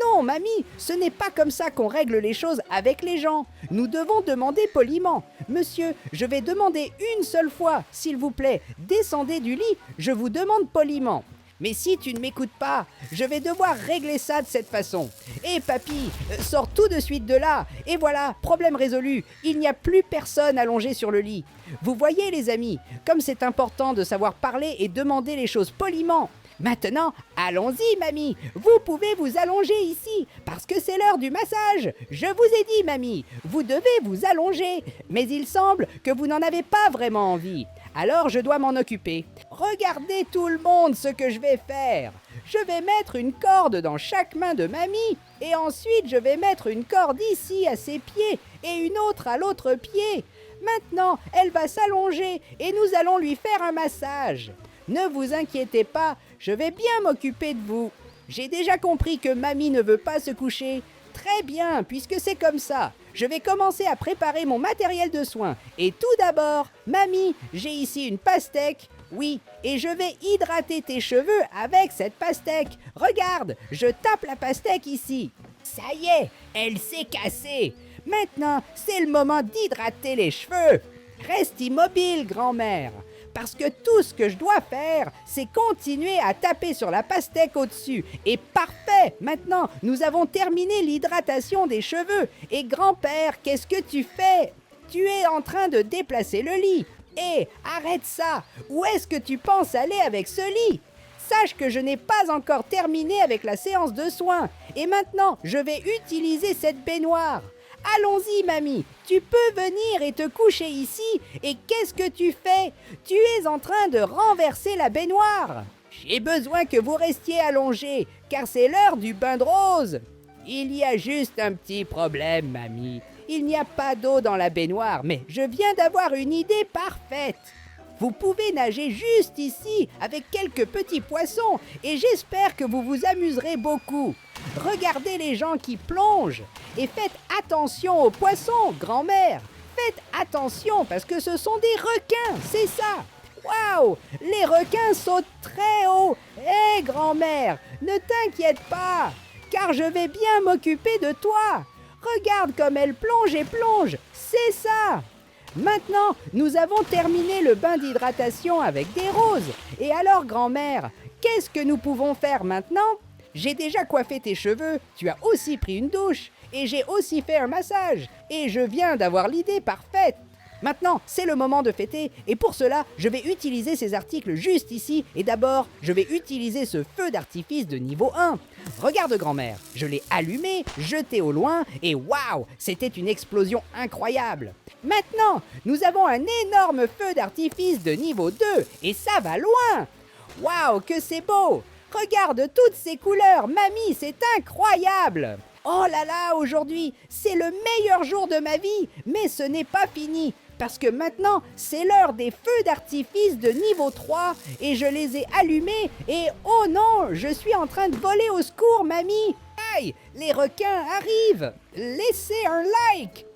Non, mamie, ce n'est pas comme ça qu'on règle les choses avec les gens. Nous devons demander poliment. Monsieur, je vais demander une seule fois, s'il vous plaît, descendez du lit, je vous demande poliment. Mais si tu ne m'écoutes pas, je vais devoir régler ça de cette façon. Et papy, sors tout de suite de là. Et voilà, problème résolu. Il n'y a plus personne allongé sur le lit. Vous voyez les amis, comme c'est important de savoir parler et demander les choses poliment. Maintenant, allons-y, mamie. Vous pouvez vous allonger ici, parce que c'est l'heure du massage. Je vous ai dit, mamie, vous devez vous allonger. Mais il semble que vous n'en avez pas vraiment envie. Alors je dois m'en occuper. Regardez tout le monde ce que je vais faire. Je vais mettre une corde dans chaque main de mamie, et ensuite je vais mettre une corde ici à ses pieds, et une autre à l'autre pied. Maintenant, elle va s'allonger, et nous allons lui faire un massage. Ne vous inquiétez pas, je vais bien m'occuper de vous. J'ai déjà compris que mamie ne veut pas se coucher. Très bien, puisque c'est comme ça. Je vais commencer à préparer mon matériel de soins. Et tout d'abord, mamie, j'ai ici une pastèque. Oui, et je vais hydrater tes cheveux avec cette pastèque. Regarde, je tape la pastèque ici. Ça y est, elle s'est cassée. Maintenant, c'est le moment d'hydrater les cheveux. Reste immobile, grand-mère. Parce que tout ce que je dois faire, c'est continuer à taper sur la pastèque au-dessus. Et parfait! Maintenant, nous avons terminé l'hydratation des cheveux. Et grand-père, qu'est-ce que tu fais? Tu es en train de déplacer le lit. Hé, arrête ça! Où est-ce que tu penses aller avec ce lit? Sache que je n'ai pas encore terminé avec la séance de soins. Et maintenant, je vais utiliser cette baignoire. Allons-y, mamie, tu peux venir et te coucher ici. Et qu'est-ce que tu fais? Tu es en train de renverser la baignoire. J'ai besoin que vous restiez allongés, car c'est l'heure du bain de rose. Il y a juste un petit problème, mamie. Il n'y a pas d'eau dans la baignoire, mais je viens d'avoir une idée parfaite. Vous pouvez nager juste ici avec quelques petits poissons et j'espère que vous vous amuserez beaucoup. Regardez les gens qui plongent et faites attention aux poissons, grand-mère. Faites attention parce que ce sont des requins, c'est ça. Waouh, les requins sautent très haut. Hé, grand-mère, ne t'inquiète pas, car je vais bien m'occuper de toi. Regarde comme elle plonge et plonge, c'est ça. Maintenant, nous avons terminé le bain d'hydratation avec des roses. Et alors, grand-mère, qu'est-ce que nous pouvons faire maintenant? J'ai déjà coiffé tes cheveux, tu as aussi pris une douche, et j'ai aussi fait un massage, et je viens d'avoir l'idée parfaite. Maintenant, c'est le moment de fêter, et pour cela, je vais utiliser ces articles juste ici, et d'abord, je vais utiliser ce feu d'artifice de niveau 1. Regarde grand-mère, je l'ai allumé, jeté au loin, et waouh, c'était une explosion incroyable. Maintenant, nous avons un énorme feu d'artifice de niveau 2, et ça va loin. Waouh, que c'est beau! Regarde toutes ces couleurs, mamie, c'est incroyable! Oh là là, aujourd'hui, c'est le meilleur jour de ma vie, mais ce n'est pas fini, parce que maintenant, c'est l'heure des feux d'artifice de niveau 3, et je les ai allumés, et oh non, je suis en train de voler au secours, mamie! Aïe, les requins arrivent! Laissez un like!